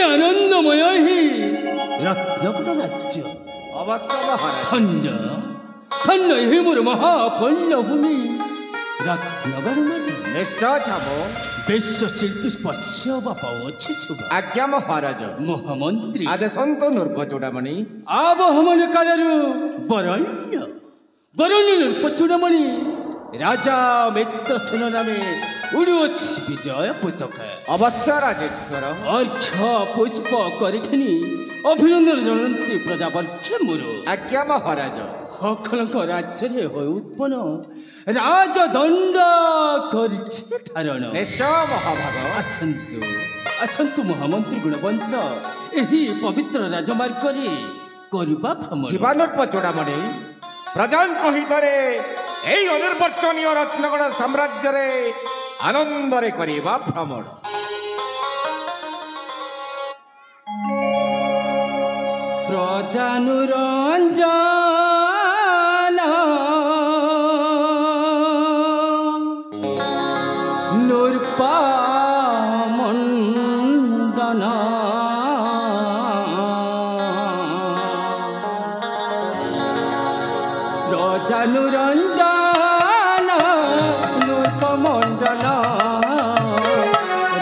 आनंदमय ही रत्नकुट राज्य अवश्य महाराज धन्य धन्य ही मोर महापुण्यभूमि रत्नगर निश्चय छाबो विश्वशिल्पी स्पर्श बापावछि सुगा आज्ञा महाराज महामंत्री आदेशंत नूर्प चूड़ामणि आबहमन कालरु बरण्य नूर्प चूड़ामणि राजा मित्रसेन नामे उड़ुछि विजय पताका अवश्य राजेश्वर अर्घ पुष्प करिखिनी अभिनंदन जनंती प्रजावर्ग मोर आज्ञा महाराज सकलक राज्य हो उत्पन्न राजदंड करछि धारण निश्चय महाभाग आसंतु आसंतु महामंत्री गुणवंत एही पवित्र राजमार्ग रे करबा भ्रमण जीवानूर्प चूड़ामणि प्रजांक हितरे एई अनिर्वचनीय रत्नगढ़ साम्राज्य रे आनंद रे करिबा भ्रमण प्रजानुरंजन नूर्पा मंडन प्रजानुरंजन नूर्प मंडन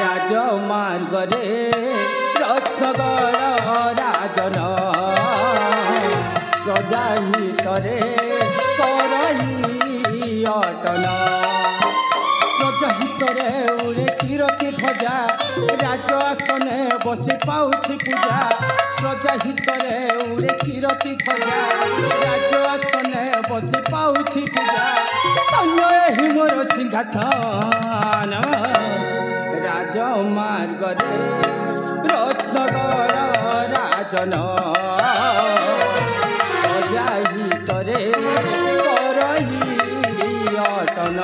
राजमार्ग रे रथगढ़ राजन प्रजाहितरे करई अटन प्रजाहितरे उड़े किरती ध्वजा राज आसने बसी पाउछि पूजा प्रजाहितरे उड़े किरती ध्वजा राज आसने बसी पाउछि पूजा अन्य ही मोर सिंहासन राजमार्ग रे रत्नगढ़ राजन प्रजाहितरे करई अटन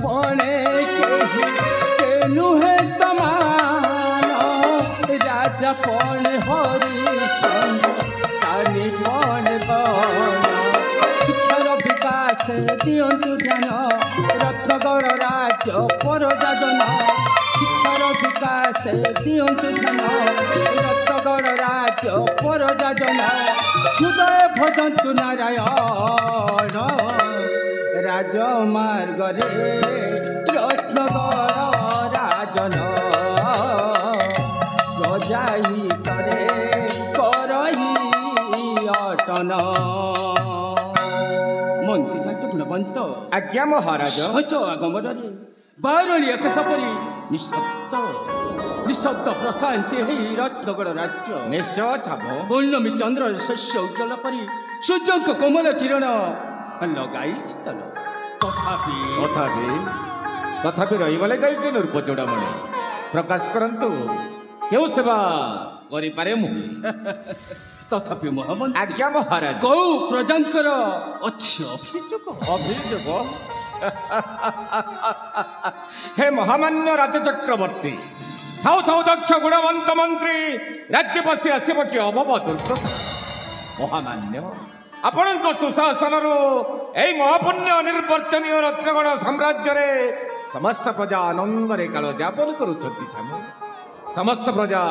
पणे केनु है समान राजा पणे हरिश्चंद्र पणे गण शिक्षार विकास दियंतु ध्यान रत्नगढ़ राज्य परजाजन शिक्षार विकास दियंतु ध्यान रत्नगढ़ राज्य परजाजन हृदय भजंतु नारायण राजमार्ग रे रत्नगढ़ राजन प्रजाहितरे करई अटन मंत्री गुणवंत आज्ञा महाराज सच आगमन बारणी एकसपरी निशब्द प्रशांति है रत्नगढ़ राज्य निश्चय छाब पूर्णमी चंद्र शस्य उज्जवल परी सूर्य कोमल किरण लगाई शीतल तथापि रहीगले कहीं नूर्प चूड़ामणि प्रकाश करंतु क्यों सेवा करिपारे मु तथापि महामंत्री आज्ञा महाराज कौ प्रजांकर अच्छी अभियोग हे महामान्य राज चक्रवर्ती थाउ थाउ दक्ष गुणवंत मंत्री राज्य बसी आसब कि अभव दुर्दशा महामान्य आपणक सुशासन यही महापुण्य अनिर्वचनीय रत्नगढ़ साम्राज्य रे समस्त प्रजा आनंद रे काल यापन करुछंती छाम समस्त प्रजा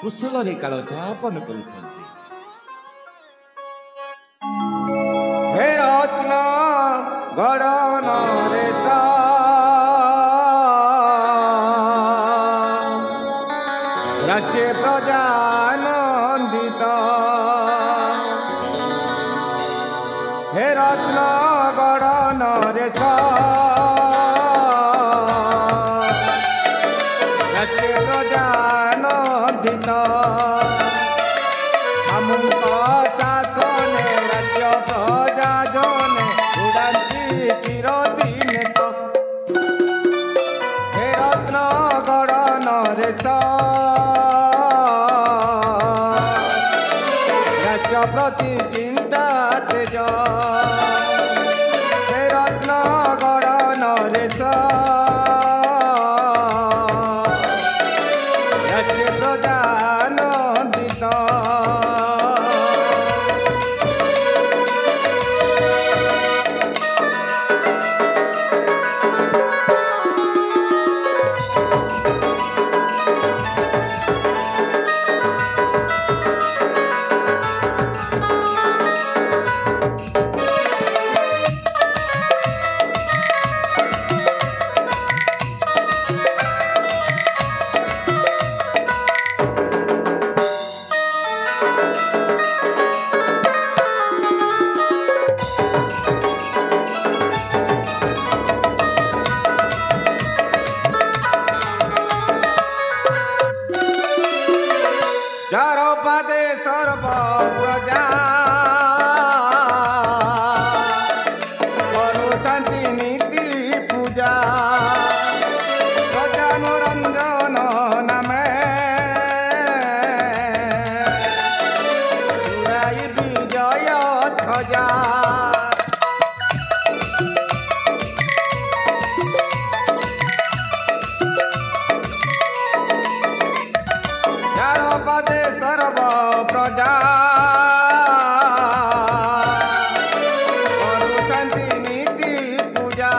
कुशल रे काल यापन करुछंती हे रत्न गढ़ नरेशा राज्य प्रजा। हे रत्नगढ़ नरेश राज्य प्रजानंदित छामुक शासन राज्य प्रजा जने उड़ाती किरती नेत हे रत्नगढ़ नरेश राज्य प्रति चिंता तेज हे रत्नगढ़ नरेश राज्य प्रजानंदित पदे सर्व प्रजा करुतंती नीति पूजा प्रजानुरंजन नामे उड़ाई विजय ध्वजा पदे सर्व प्रजा करुतंती नीति पूजा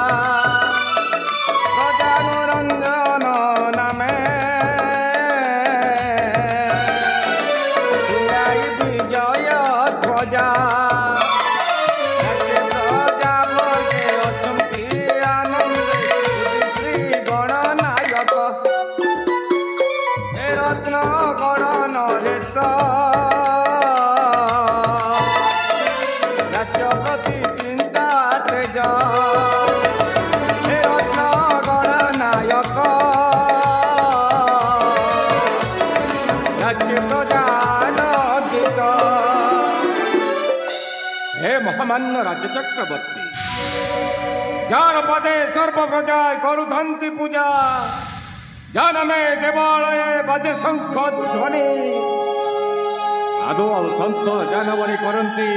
प्रजानुरंजन नामे उड़ाई विजय ध्वजा प्रजा वर्गे अछंती आनंदे श्री गणनायक हे रत्नगढ़ नरेश राज्य प्रति चिंता तेज हे रत्नगढ़ नायक राज्य प्रजानंदित हे महामान्य राज्य चक्रवर्ती जार पदे सर्व प्रजा करुधंती पूजा जानमे देवालय बाजे शंख ध्वनि साधु और संत जानवरी करती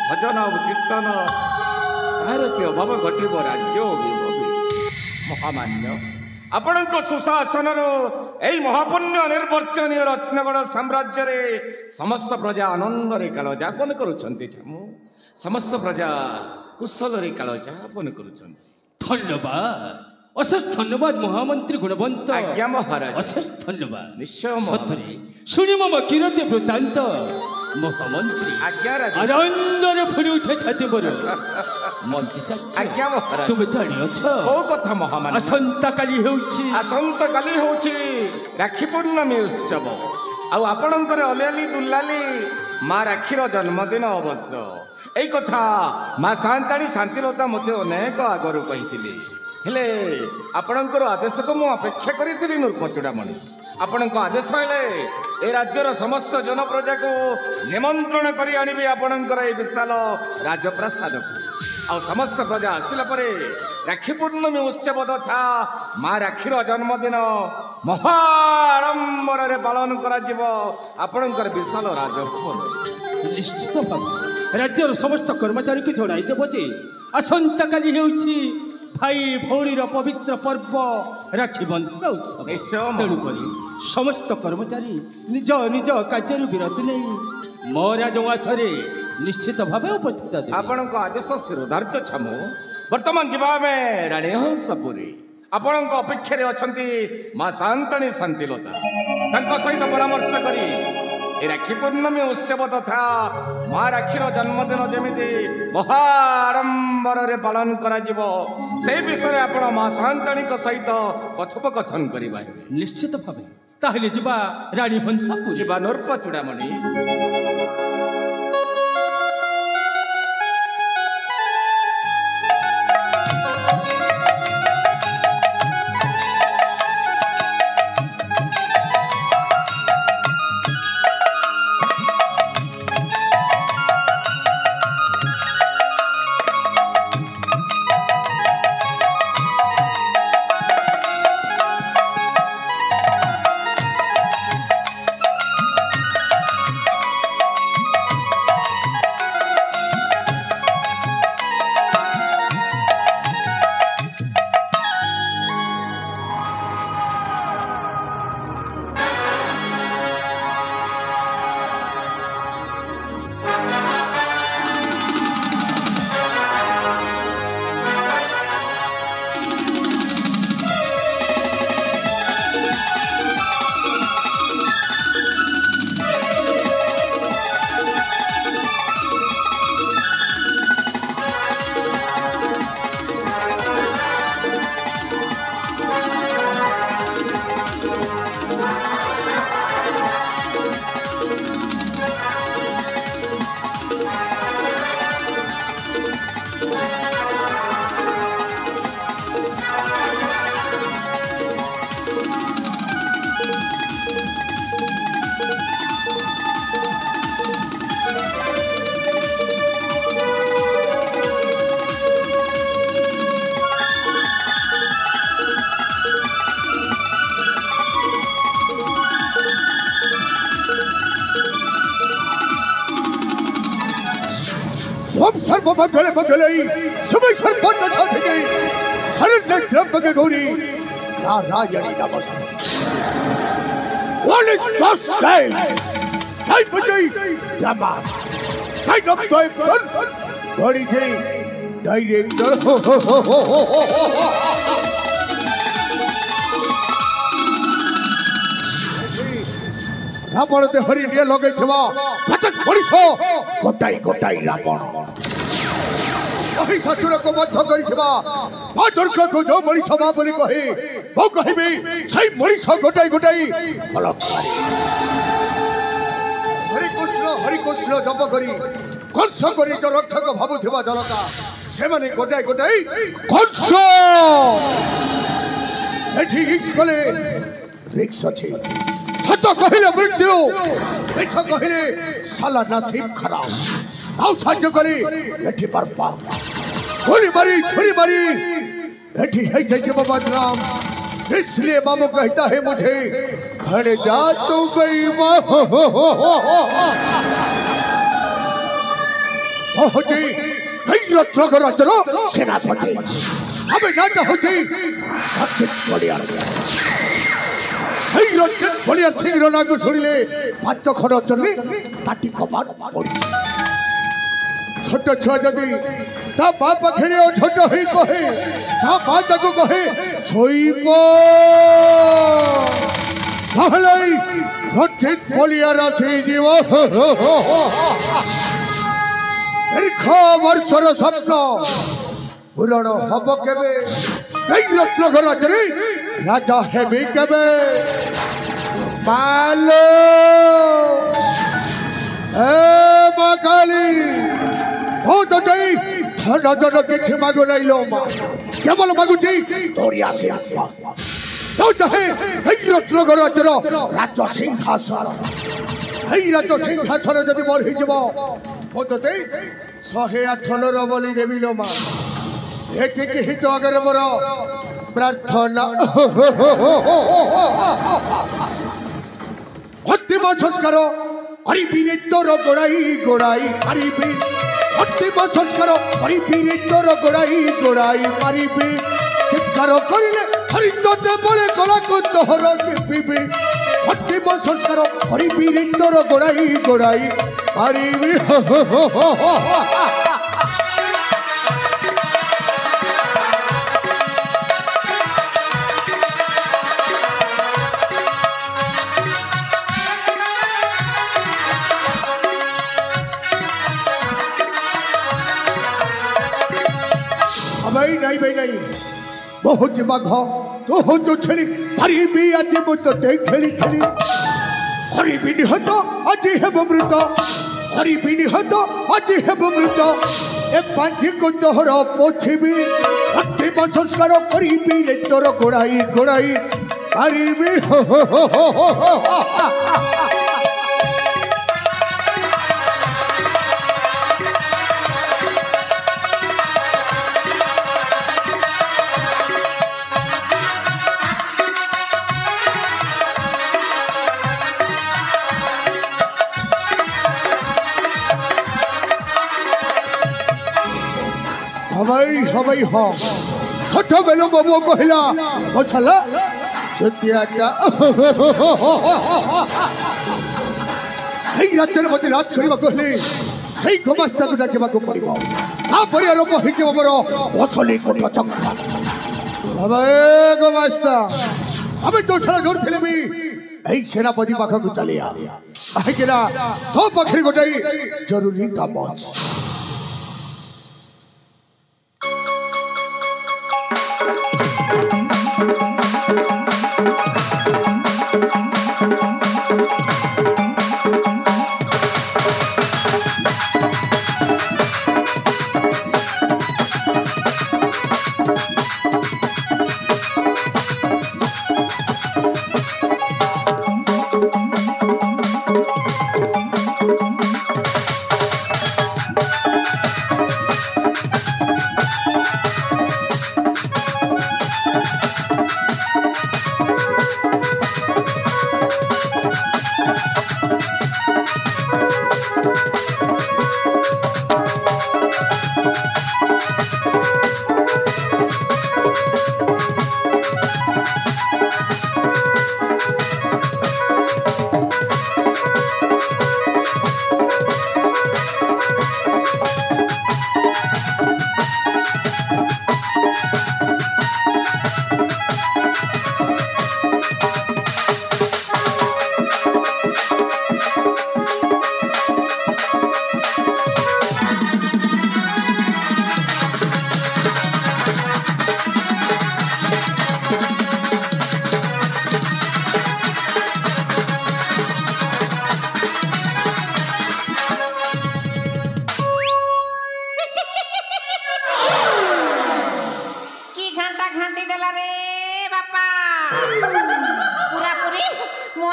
भजन और कीर्तन तार कि अभाव घटब राज्य महामान्य आपण सुशासन यही महापुण्य निर्वर्चनीय रत्नगढ़ साम्राज्य रे समस्त प्रजा आनंद रे काल यापन करुछंती छामु समस्त प्रजा कुशल रे काल यापन करुछंती धन्यवाद अशेष धन्यवाद महामंत्री गुणवंत आज्ञा महाराज अशेष धन्यवाद निश्चय सतरे शुणी मम कीर्ति वृत्तांत महामंत्री आज्ञा राजा आनंदरे फुरी उठे छाती मोर मंत्री आज्ञा महाराज तुम जानी अछ ओ कथा महामान्य असंता काली होउछि राखी पूर्णमी उत्सव आ आपणकर अलियाली दुलाली माँ राखीर जन्मदिन अवश्य एई कथा माँ शांताणी शांतिलता मते अनेक आगरु कहिथिले हेले आपणकर आदेश को मु अपेक्षा करी नृपचूड़ामणि आपणक आदेश हेले ए राज्यर समस्त जनप्रजा को निमंत्रण करी आनिबे आपणकर ए विशाल राजप्रासाद को आ समस्त प्रजा आसिला परे राखी पूर्णमी उत्सव तथा माँ राखीर जन्मदिन महाआडंबर रे पालन करा जिवो आपणकर विशाल राजभवन निश्चित भाव राज्यर समस्त कर्मचारी को जणाई देव जे आसंता काली हेउछि भाई भौणीर पवित्र पर्व राखी बंधन उत्सव तेणुक समस्त कर्मचारी निज निज कार्य विरति नहीं मो राजवासरे निश्चित भाव उपस्थित आपण आदेश शिरोधार्य छामु वर्तमान जीवा में राणी हंसपुरी आपण अपेक्षा अच्छा माँ शांताणी शांतिलता सहित परामर्श करी राखी पूर्णमी उत्सव तथा माँ राखीर जन्मदिन जमी महाआडंबर रे पालन करा से विषय आपण माँ शांताणी सहित कथोपकथन करवा निश्चित भाव ताहले जिबा राणी हंसपुरी जिबा नृपचूड़ामणि सोम सर्व मंगल मंगलई समय सर्वोच्च साधिके शरण्य त्र्यंबके गौरी नारायणी नमस्ते One is just day. Hey, Bajay, come on. Kind of toy gun. What is it? Director. Ravan दे हरि ने लगे थवा कटक पुलिसो गोटाई गोटाई रावण वही ससुर को बद्ध करी थवा बादरक को जो मनीष मा बोली कहे वो कहबे सही मनीष गोटाई गोटाई बलात्कारी हरि कृष्ण जप करी कंस करी जो रक्षक भाबु थवा जनता से माने गोटाई गोटाई कंस एठी हिस्कले रिक्स अछि सत्य कहिले मृत्यु मिछ कहिले साला नसीब खराब आउ साज्य कले एठी बर्बाद गोली मारी छुरी मारी एठी है जय बाबा राम इसलिए मामू कहता है मुझे घर जा तू गई पहुंची रत्न रत्न सेनापति हमें ना तो होती अच्छी बढ़िया बढ़िया शीघ्र नागु शुणिले पांच खड़ चले ताटी कपाट पड़ी छोट छुआ जदि ता बाप पाखे छोट ही कहे ता माँ ताको कहे शोइब बलिया राशि जीव दीर्घ वर्षर स्वप्न पूरण हम केवे रत्नगर राज्य राजा हेबी केवे मालो ए माकाली हो तो जई राजा किछि मागो नहीं लो केवल मागुची तोरी आशीर्वाद तो चाहे रत्नगर राज्य राज्य सिंहासन राज्य सिंहासन जदि मोर हो जब हो तो 108 नर बलि देवी लो माँ एक हित अगर मोर प्रार्थना अंतिम संस्कार हरिपीरे तोर गोड़ाई गोड़ाई मारिबी अंतिम संस्कार हरिपीरे तोर गोड़ाई गोड़ाई मारिबी चित्कार करिले हरितते बोले गला को तोहर चिपिबी अंतिम संस्कार हरिपीरे तोर गोड़ाई गोड़ाई मारिबी नहीं बहुत बाघ तो हो तो छेली हरी भी आज मुझे देख खेली खेली हरी भी निहत आज है मृत हरी भी निहत आज है मृत ए पांची को तोहर पोछिबी अंतिम संस्कार करी भी रे तोर गोड़ाई गोड़ाई हरी भी हवाई हाँ छोट बेलू बाबू कहला मसला चुतियाटा राज्य मत राज करवा कहले सही घमास्ता को डाकिबा को पड़िबो आ परिवार को हिके हमर असली कोट चक्र हवे घमास्ता हमें तो छला घर खेलबी एई सेनापति पाख को चले आ केला तो पखरी गोटाई जरूरी काम अछि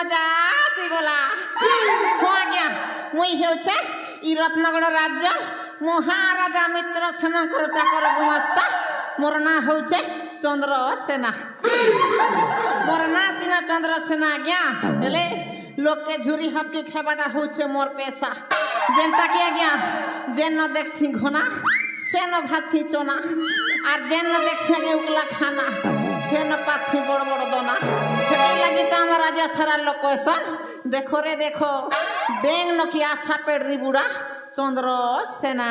मजा आसीगला हो आज्ञा मुई हेउछे ई रत्नगढ़ राज्य महाराजा मित्र सेनकर चाकर गुमास्ता मोर ना होउछे चंद्रसेना मोर ना सिना चंद्रसेना आज्ञा हेले लोग के झुरी हपके खेबाटा होउछे मोर पेशा जेनता कि आज्ञा जेन न देखसी घोना से न भातसी चोना और जेन न देखसी आगे उकला खाना से न पाछी बड़ बड़ दोना हेते लागि त हमर राजा सारा लोग कहसन देखो रे देखो डेंग नकिया सापेड़ी बुढ़ा चंद्रसेना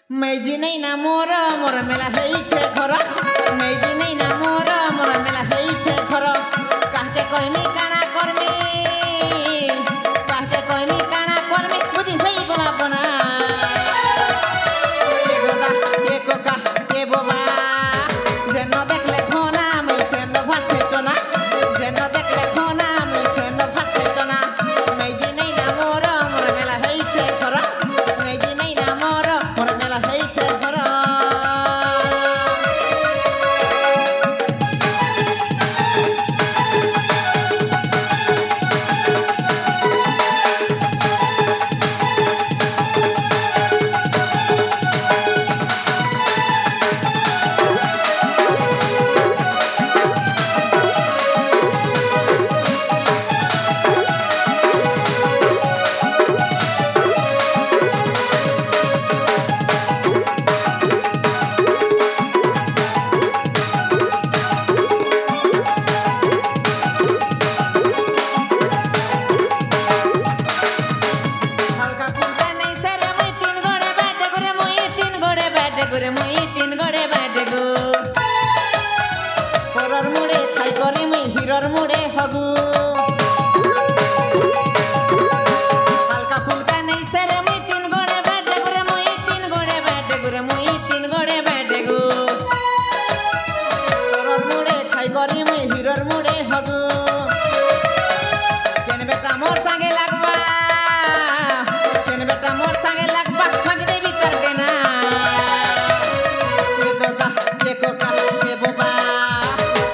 मैजी नहीं ना मोर मोर मेला हेई छे घर मैजी नहीं ना मोर मोर मेला हेई छे घर काहे कहमी काना करमी काहे कहमी काना करमी बुझी हेई गला बना ए गोदा ए कोका ए बोबा जेन देखले खोना मैं सेन भासे चोना जेन देखले खोना मैं सेन भासे चोना मैजी नहीं ना मोर मोर मेला हेई छे घर मैजी नहीं ना मोर मोर मेला हेई छे घर हल्का फुल्का नहीं सरे मुई तीन गोड़े बैठे गुरे मुई तीन गोड़े बैठे गुरे मुई तीन गोड़े बैठे गु परर मुड़े खाई करी मुई हिरर मुड़े हगु हल्का फुल्का नहीं सरे मुई तीन गोड़े बैठे गुरे मुई तीन गोड़े बैठे गुरे मुई तीन गोड़े बैठे गु परर मुड़े खाई करी मुई हिरर मुड़े हगु केन बेटा मोर संगे लागबा केन बेटा मोर संगे लगबा भाग दे भीतर देना ए दोदा देखो का ए बोबा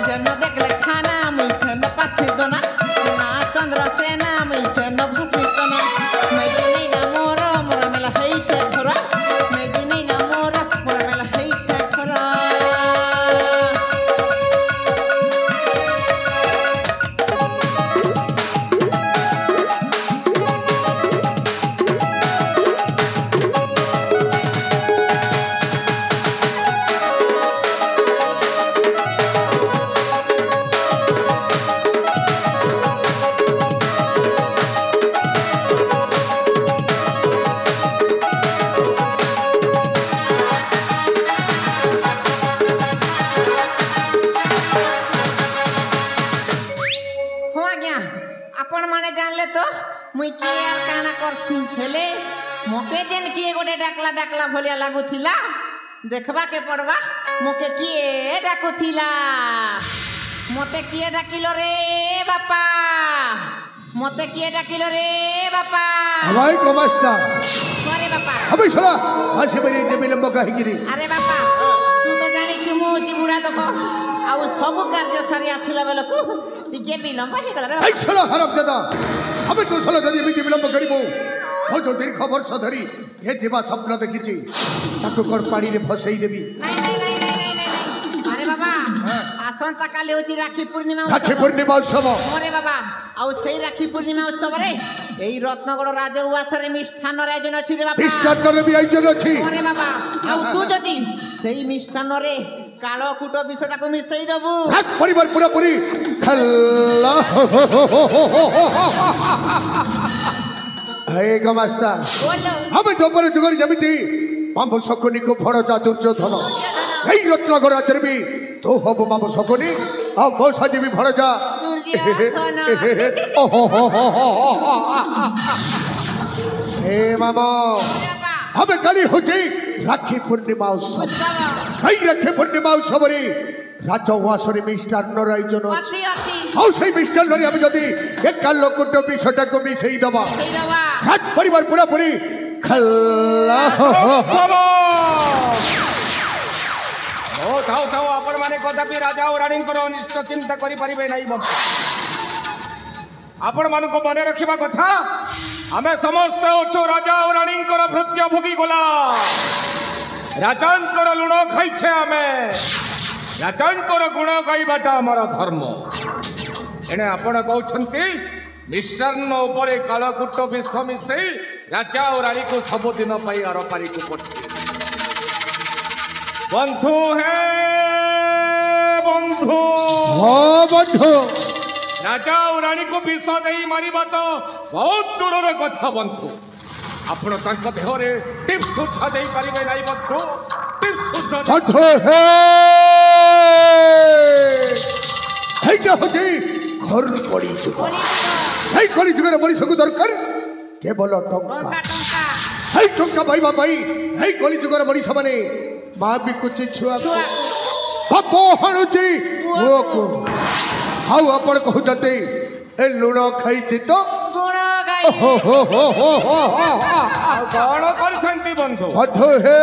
जन देखले खाना मैं सेन पासे दोना ना चंद्रसेना मैं सेन भासी दोना मैं जिनी ना मोर मोर मेला हेई छे घर मैं जिनी ना मोर मोर मेला हेई छे घर हो आज्ञा आपण माने जानले तो मुई के यार काना करसी हेले मोके जेन किए गोटे डाकला डाकला भलिया लागुथिला देखबा के पड़बा मोके किए डाकुथिला मते किए डाकिलो रे बापा मते किए डाकिलो रे बापा हवाई कमस्ता अरे बापा अबे चला आसे बरी दे विलंब काहे गिरी अरे बापा तू तो जानी छु मु जी बुढ़ा लोक आउ सब कार्य सारी आसिला बेलकु टिके विलंब हे गला रे आई चला हरब दादा अबे तू चला जदी एमिति विलंब करिबो हो जो दीर्घ वर्ष धरी हे दिवा स्वप्न देखिछि ताको कोन पानी रे फसई देबी नहीं अरे बाबा आसंता काले होची राखी पूर्णिमा उत्सव अरे बाबा आउ सेई राखी पूर्णिमा उत्सव रे एई रत्नगढ़ राजउवासरे मिष्ठान रे आयोजन अछि रे बापा मिष्ठान रे भी आयोजन अछि अरे बाबा आउ तू जदी सेई मिष्ठान रे कालो कुट विषटा को मिसई दबु परिवार पूरा पूरी खल्ला हे गमस्ता बोलो हमें दोपहर जुगर जमिति मामु शकुनी को फड़जा दुर्योधन हे रत्नगढ़ राज्य भी तो हब मामु शकुनी आ मो साजी भी फड़जा हे मामो हमें कली होची राखी पूर्णिमा उत्सव हे राखी पूर्णिमा उत्सव रे राजउवासरे मिष्ठान आयोजन अछि अछि हाउ सही मिष्ठान रे हम जदी एक लोकट विषटा को मिसई दबा सेई दवा राज परिवार पूरा पूरी खल्ला ओ थाओ थाओ आपण माने कदापि राजा और रानी अनिष्ट चिंता करि परिबे नाही मंत्री आपण मान को मने रखिबा कथा आमे समस्त ओछो राजा और रानी भृत्य भोगी गला राजांकर लुण खाइछे आमे राजांकर गुण गाइबाटा हमर धर्म एने आपण कहउछंती मिष्टान्न उपरे कालकूट विष मिसई राजा और रानी को सबुदिन पाई अरपारी को पठे बंधु है बंधु हाँ बंधु राजा और रानी को विष दे मारिबा तो बहुत दूर कथा बंधु आपण तांक देहरे टिप्स सुद्धा दे परिबे नाही बंधु टिप्स सुद्धा बंधु हे क्या होती घर पड़ी चुका हे कली जुगर मनीष को दरकार केवल टंका हे टंका पाइबा पाई हे कली जुगर मनीष माने मां बिकुची छुआ बाप हणुची वो को हाउ आपण कहउतते ए लुण खाइछि तो गुण गाई कौन करथंती बंधु बंधु हे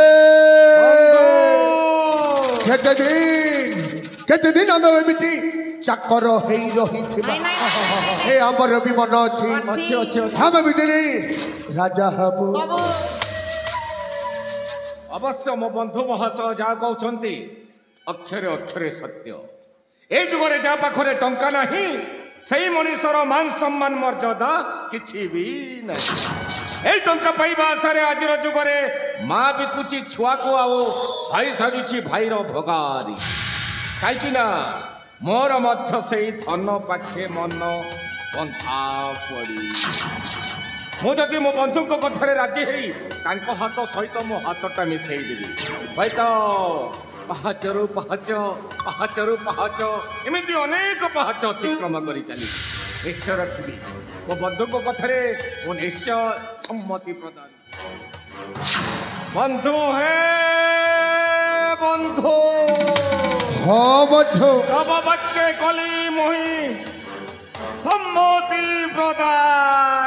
केते दिन हम एमिति चाकर हेई रहिथिबा हे हमर भी मन अछि अच्छे हम बिदरी राजा हबु बाबू अवश्य मो बंधु महाशय जा कहउछंती अक्षरे अक्षरे सत्य ए जुगरे जा पाखरे टंका नाही सही मनीषर मान सम्मान मर्यादा किछि भी नहीं ए टंका पाइबा आशारे आजिर जुगरे मां बिकुची छुआ को आओ भाई साजुची भाईर भगारी काईकि ना मोर मध्य सेई धन पाखे मन बंधा पड़ी मु जदि मो बंधु को कथारे राजी हेई तांको हाथ सहित मो हाथटा मिसेई देबी भाई तो पहाचरु पहाच पहाचरु पहाच एमिति अनेक पहाच अतिक्रम करी चली निश्चय रखिबी मो बंधु को कथारे मो निश्चय सम्मति प्रदान बंधु है बंधु हाँ बंधु तब बच्चे कली मोही सम्मति प्रदान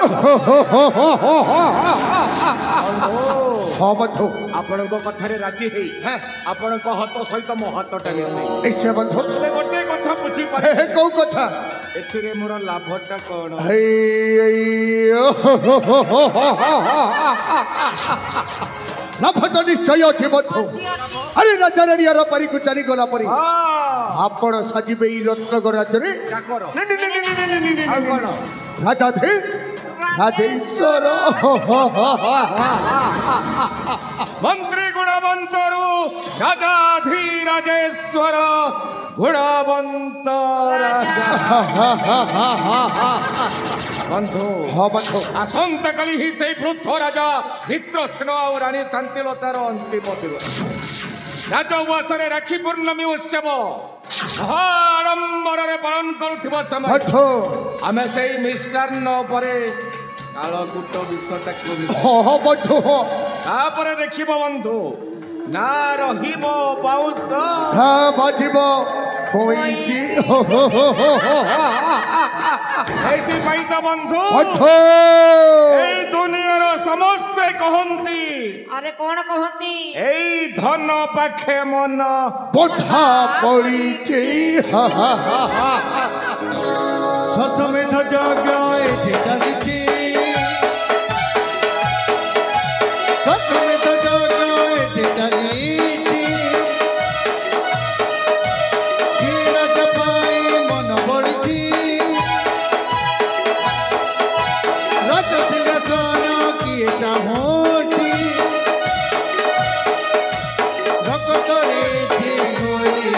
हाँ बंधु आपण कथारे राजी हेई आपण हाथ सहित मो हाथटा मिसेई निश्चय बंधु गोटे कथा पूछी पारे हे कौ कथा एथिरे मोर लाभटा कोन लाभ तो निश्चय अच्छे बंधु अरे राजा रानी अरपारी को चाली गला परी आपण साजिबे ई रत्नगर राज्य रे चाकर राजा थे राजेश्वर मंत्री गुणवंतरु राजाधीराजेश्वर गुणवंत बंधु हाँ बंधु आसंता काली ही से वृद्ध राजा मित्रसेन और रानी शांतिलतार अंतिम दिवस राजउवासरे राखी पूर्णमी उत्सव आडंबर पालन करुवा समय बंधु आमे से मिष्टान्न परे कालकूट विषटा हाँ बंधु तापरे देखिबो बंधु ना रहिबो बाउंस हाँ बाजिब होइसी एथि पाई त बंधु बंधु ए दुनियार समस्त कहंती अरे कौन कहती एई धन पाखे मन बंधा पड़ीची सतमेध यज्ञ एठे चालिछि सतमेध यज्ञ एठे चालिछि धीरज पाई मन पड़िछि राज सिंहासन किए चाहुछि रक्तरे होई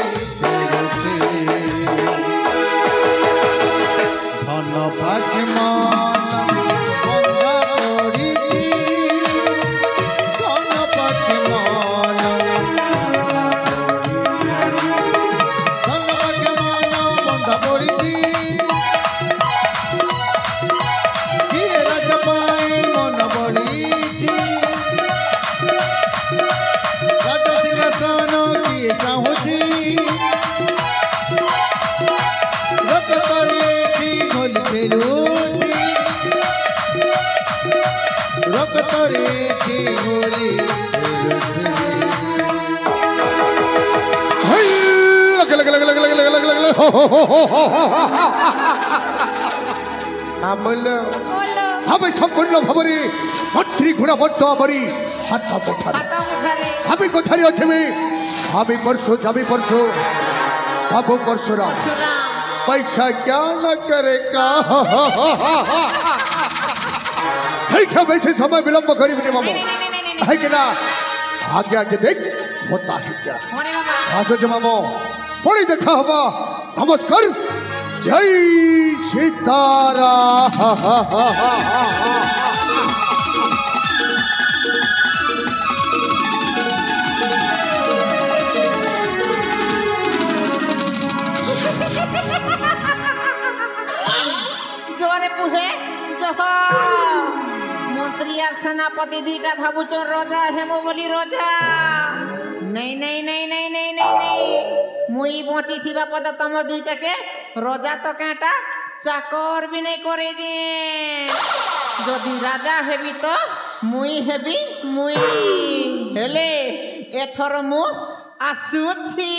धन पाखे मन बंधा पड़िछि धन पाखे मन बंधा पड़िछि किए राज पाई मन पड़िछि राज सिंहासन किए चाहुछि रक्तरे घोली फेलुछि रक्तरे घोली फेलुछि लगले আমলে আমি সম্পূর্ণ ভাবরে মন্ত্রী গুণবন্ত আমারি হাত মুঠারে আমি কোথায় আছে আমি পরশু বাবু परशुराम पैसा क्या न करे का वैसे समय विलंब करी मेरे मामो है कि ना आगे आगे देख होता है क्या आजो जमामो पुणी देखा हवा नमस्कार जय सीतारा जोरे पुहे जह मंत्री और सेनापति दुईटा भाबुच रजा हेमो बोली रजा नहीं नहीं नहीं नहीं नहीं नहीं नहीं मुई बची थिबा पद तमर दुईटा के रजा तो काटा चाकर भी नहीं करे दे जदि राजा हेबी तो मुई हेबी मुई हेले एथर मु आसुछि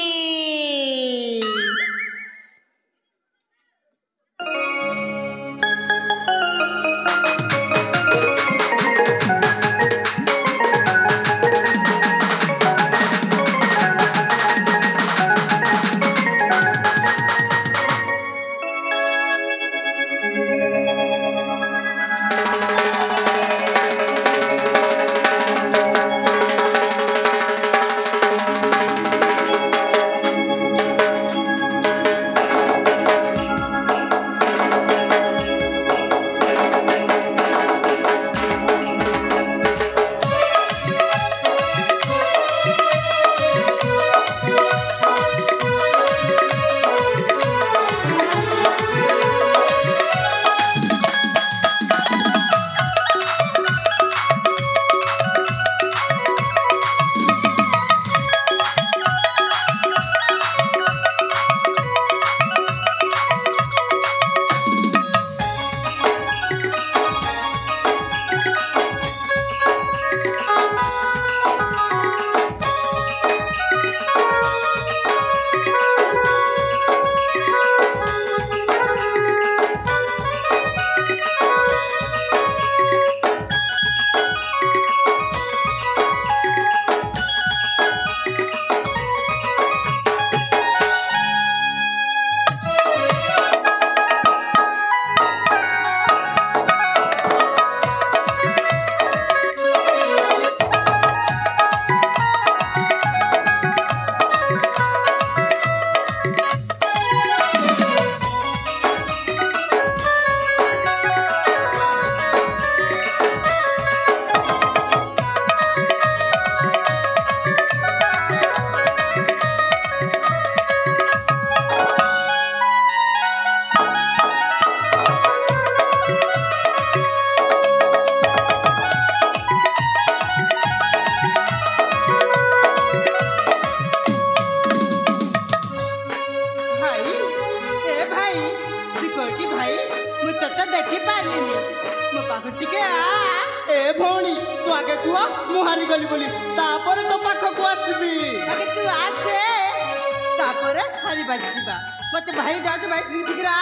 मत भाई डाक भाई शीघ्र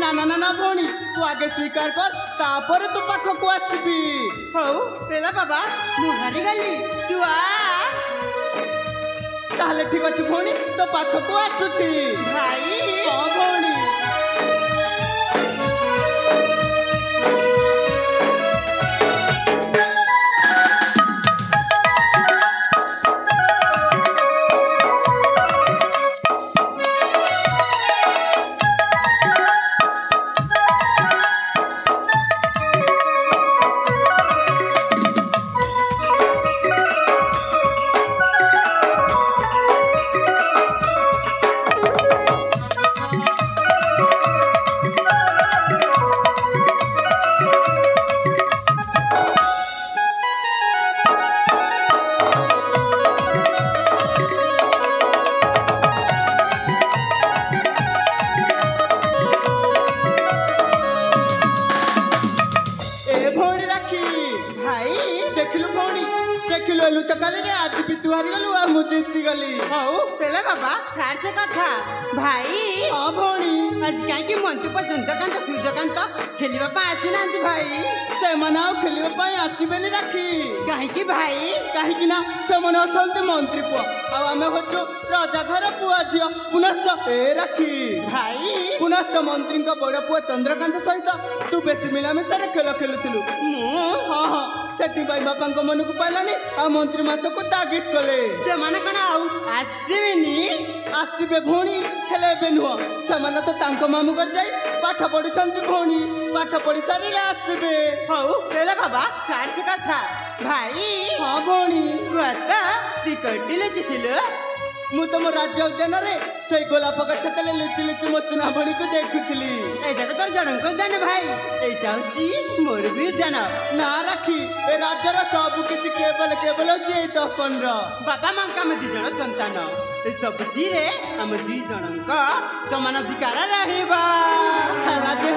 ना ना ना ना भौणी तू आगे स्वीकार कर तापर तू पाख को आसबी हौ पेला बाबा मु हारी गली तू आ ताले ठीक अछि भौणी तो पाख को आसुछि भाई ओ भौणी राखी भाई देखिलु भौणी देखिलु लुचकाली रे आज भी तू हारी गलु आ मु जीती गली हौ पेला बाबा छाड़ से कथा भाई हां भौणी आज काहे कि मंत्री पर चंद्रकांत सूर्यकांत खेलिबा पा आसी नांती भाई से मनाओ खेलिबा पई आसीबेनी राखी काहे कि भाई काहे कि ना से मने अछलते मंत्री पुआ आ आमे होचो राजा घर पुआ झियो पुनश्च ए राखी भाई पुनश्च मंत्री का बड़ पुआ चंद्रकांत सहित तू बेसी मिलामिशा रे खेल खेलुथिलु हाँ हाँ सेठी भाई बापा को मन को पाइलानी आ मंत्री मास को तागिद कले से माने कना आउ आसीबेनी आसीबे भौणी हेले बे नुह से माने तो तांको मामू कर जाई पाठ पढि छंती भौणी पाठ पढि सारिले आसीबे हौ पेला बाबा छाड़ से कथा भाई हाँ भौणी कुआता टिकटिले चिथिलो मु तुम राज्य उद्यान रे से गोलाप गछ तले लुचि लुचि मो सुना भणी को देखुथली एटा तो तोर जनक उद्यान भाई एटा होची मोर भी उद्यान ना राखी ए राज्य रो सब किछि केवल होची ए दफन रो बाबा मांका में दी जण संतान ए सब रे हम दी जनक समान अधिकार रहबा हला जे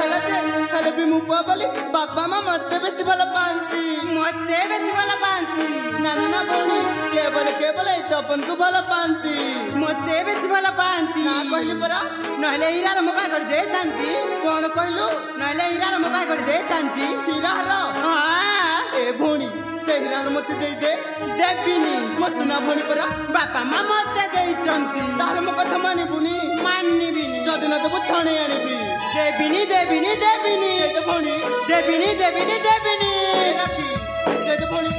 हले भी मु बोली बाबा मा मते बेसी भल पांती मते बेसी भल पांती ना ना ना भौणी केवल ए दफन को भल पांती मते बेसी भल पांती ना कहली परा नहले हीरा रो मोबाइल कर दे तांती कोन कहलु नहले हीरा रो मोबाइल कर दे तांती हीरा रो हां ए भौणी से हीरा रो मते दे देबिनी मो सुना भौणी परा बापा मा मते देई चंती ताले मो कथा मानिबुनी मानिबिनी जदी न देबो छाणे आनिबी देबिनी ए तो भौणी देबिनी ए राखी ए तो भौणी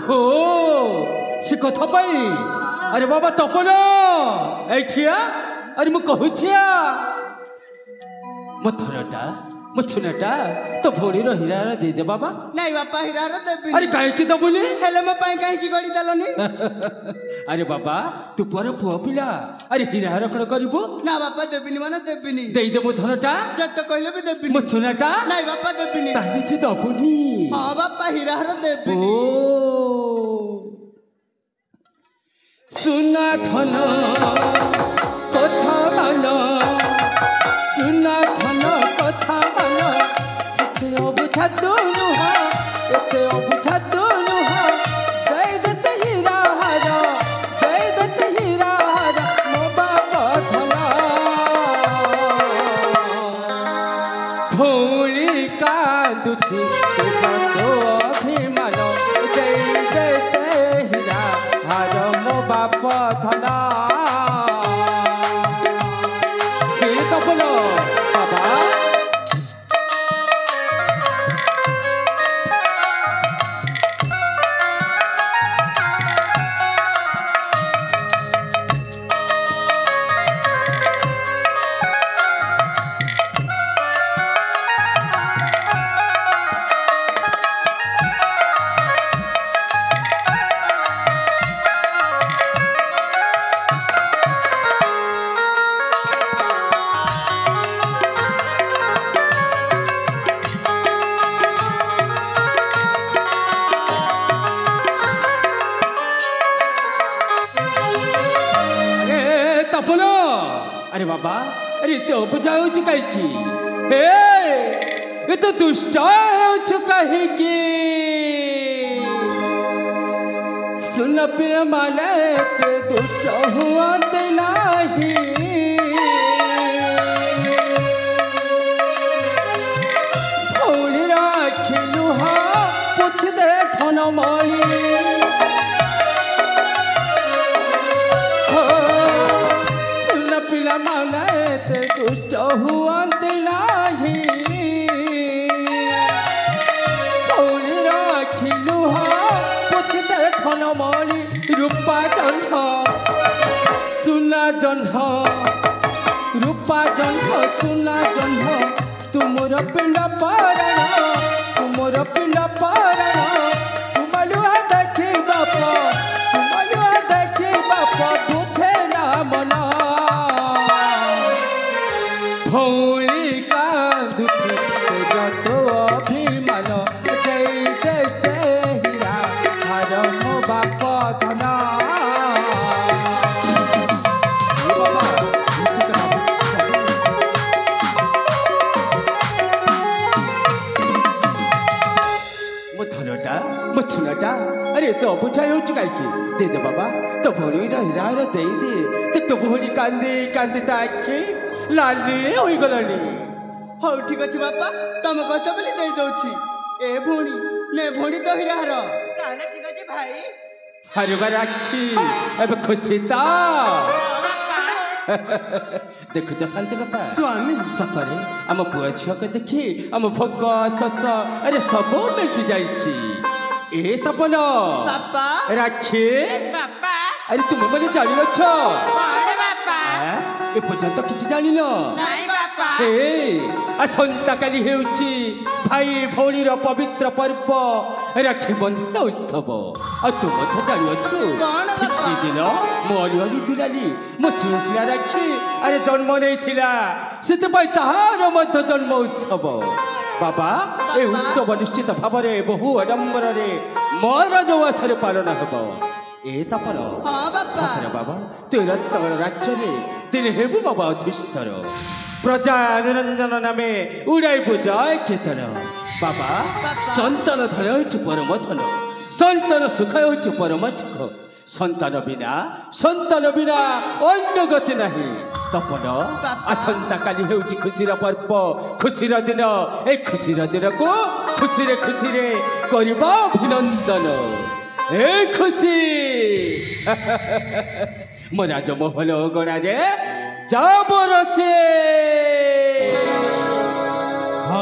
हो से कथा पाई अरे बाबा तपन ऐठिया अरे मु कहूछिया मो थरटा मो सुनटा तो भोड़ी रो हीरा रे दे दे बाबा नहीं बापा हीरा रो देबी अरे काहे की दबुनी हेले मो पाई काहे की गड़ी दलनी अरे बाबा तू पर पुआ पिला अरे हीरा रखण करबो ना बापा देबिनी माने देबिनी दे दे मो धनटा जत कहले भी देबिनी मो सुनटा नहीं बापा देबिनी ताली तू दबुनी हां बापा हीरा रो देबिनी ओ सुना धन कथा मान सुना धन कथा मान एते अबुझा तो नुहा एते अबुझा तो नुहा जय दस हीरा हारा जय दस हीरा हारा मो बाबा धला भोली का दुखी तो अभिमान जय दस हीरा हारा मो बाबा धला तो बोलो बाबा अरे बाबा अरे तो बुझाऊ कहीं हे ये तो दुष्ट कहीं की सुन पिर माने के दुष्ट हुआ नहीं भोली राखिलु हा पूछ दे थन माई पिला माने ते दुष्ट हुअंत नाही भोली राखिलु हा पुछते खनमणि रूपा जन्ह सुना जन्ह रूपा जन्ह सुना जन्ह तुमर पिंड पारण तुमर पिंड पारण तुमलुआ देखी बापा तुमलुआ देखी बापा बुझे ना मना भोली का दुखी जत अभिमान जय जय हीरा हर मो बाप धना मो धनटा मो सुनटा अरे तो बुझाई हो चुका दे दे बाबा तो भोली हीरा दे दे तो भोली कांदी कांदी ताकि लाली होई गलानी हौ ठीक अछि बापा तम कच बोली दे दोछि ए भोणी ने भोणी तो हीरा हर ताने ठीक अछि भाई हरे बराखी अब खुशी ता देखु जा शांति लता स्वामी सतरे हम पुआ छिया के देखी हम भोग सस अरे सब मिट जाई छी ए तपन बापा राखी बापा अरे तुम मने जानि न छ अरे बापा ए पर्यंत किछि जानि न नहीं बापा हे असंता काली हेउछि भाई भौणीर पवित्र पर्व राखी बंधन उत्सव आ तुम तो जानि अछु कौन ठीक से बापा? दिन मो अलिअलि दुलाली मो सुनसिला राखी अरे जन्म नेइथिला सेते पई ताहार मध्य जन्म उत्सव बाबा ए उत्सव निश्चित भावरे बहु आडंबर रे मोर नवासरे पालन हेबो ए तपर हां बापा सतरे बाबा तेरा तगड़ राज्य रे दिन हेबु बाबा अधीश्वर प्रजा निरंजन नामे उड़ाई पूजाय कीर्तन बाबा संतान धन होछि परम धन संतान सुख होछि परम सुख संतान बिना अन्य गति नहीं तपन आसंता काली हेउछि खुशीर पर्व खुशीर दिन ए खुशीर दिन को खुशी रे करबा अभिनंदन ए खुशी मो राजमहल गणा रे जाबर से ओ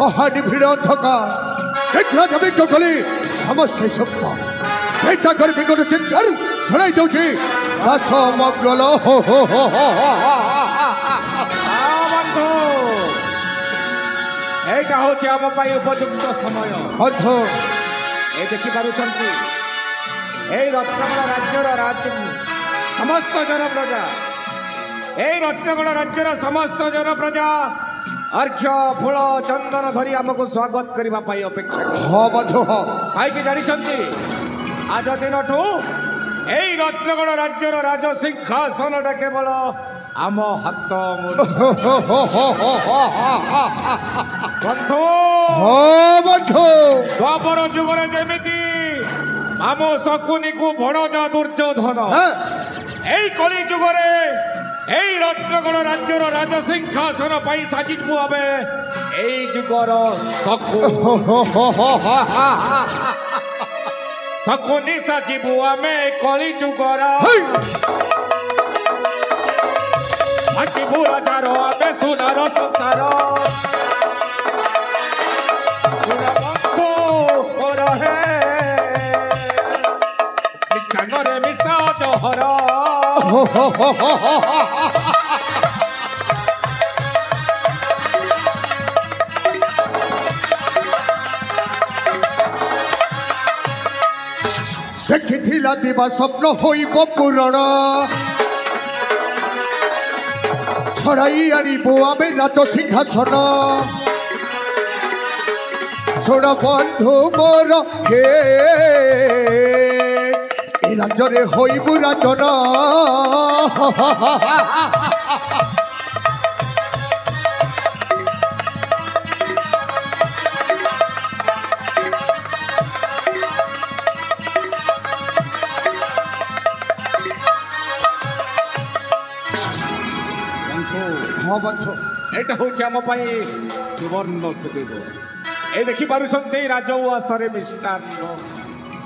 ମହାନିଭିଡ଼ ଅନ୍ଧକାର ଦେଖିବା ଧବିକ କଲି ସମସ୍ତେ ସୁପ୍ତ ଚେଷ୍ଟା କରି ବିଗତ ଚିତ୍କାର ଜଣାଇ ଦେଉଛି ଦାସ ମଙ୍ଗଳ ହୋ ହୋ ହୋ ହୋ ବନ୍ଧୁ ଏଇଟା ହଉଛି ଆମ ପାଇଁ ଉପଯୁକ୍ତ ସମୟ ବନ୍ଧୁ ଏ ଦେଖିପାରୁଛନ୍ତି এই ରତ୍ନଗଡ଼ ରାଜ୍ୟର ସମସ୍ତ ଜନପ୍ରଜା এই ରତ୍ନଗଡ଼ ରାଜ୍ୟର ସମସ୍ତ ଜନପ୍ରଜା अर्घ्य फूल चंदन धरी आमको स्वागत करने अपेक्षा कहीं जानी आज दिन यही रत्नगढ़ राज्यर राज सिंहासन केवल आम हाथ बंधु द्वापर जुगर जमी आम शकुनी को भणजा दुर्योधन यही कली जुगरे এই রত্নগড় রাজ্যর রাজ সিংহাসন পাই সাজিবু আমি এই যুগর শকুনি সাজিবু আমি কলি যুগর সাজিবু রাজার আমি সোনার সংসার বন্ধু মোর হে মিশাঙ্গরে মিশা জহর देखिथिला दिवा स्वप्न होइब पूरण छड़ाई आनिबो आमे राज सिंहासन छोड़ बंधु मोर हे राजरे होइबु राजन हाँ बंधु एटा होछि आम पई सुवर्ण सुदेव ए देखि पारुछन्ते राजउआसरे मिष्टान्न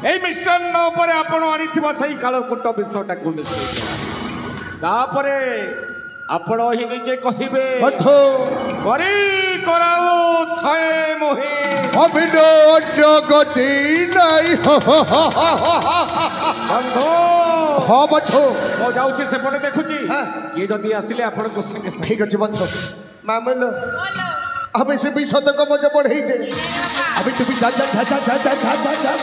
ए मिष्टान्न ऊपर आपण आनिथिबा सही कालकूट विषयटा को मिसै तापरे आपण ही निजे कहिबे बंधु करी कराऊ थाए मोहि अभिनो जगति नहीं बंधु हाँ बंधु मो जाउछि सेपटे देखुछि ये जदी आसिले आपण को संगे ठीक अछि बंधु मामलो अबे से भी सतक मजे बढ़ई दे अबे तू भी जा जा जा जा जा जा जा जा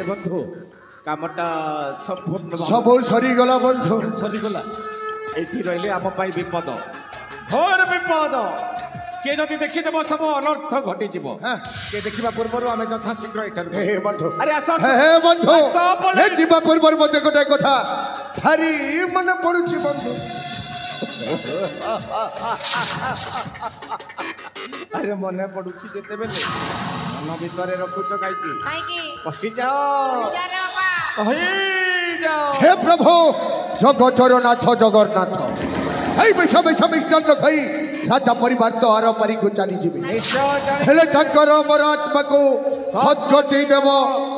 बंधु कामटा संपूर्ण सब सरी गला बंधु सरीगला एठी रहले आम पाई विपद घोर विपद के जदि देखि देबो सब अनर्थ घटी जीवो के देखिबा पूर्वरु आमे यथा शीघ्र एठा हे बंधु अरे आस हे बंधु हे जीवा पूर्वर मते गोटे कथा भारी मन पडुची बंधु अरे मने पडुची जेते बेले मन भितरे रखुछ काईकी कहि जाओ हे प्रभु जगतर नाथ जगन्नाथ हई बैसा बैसा मिष्टान्न खाई राजा परिवार तो आर पारी को चली जीवे हेले ठाकुर मोर आत्मा को सद्गति देव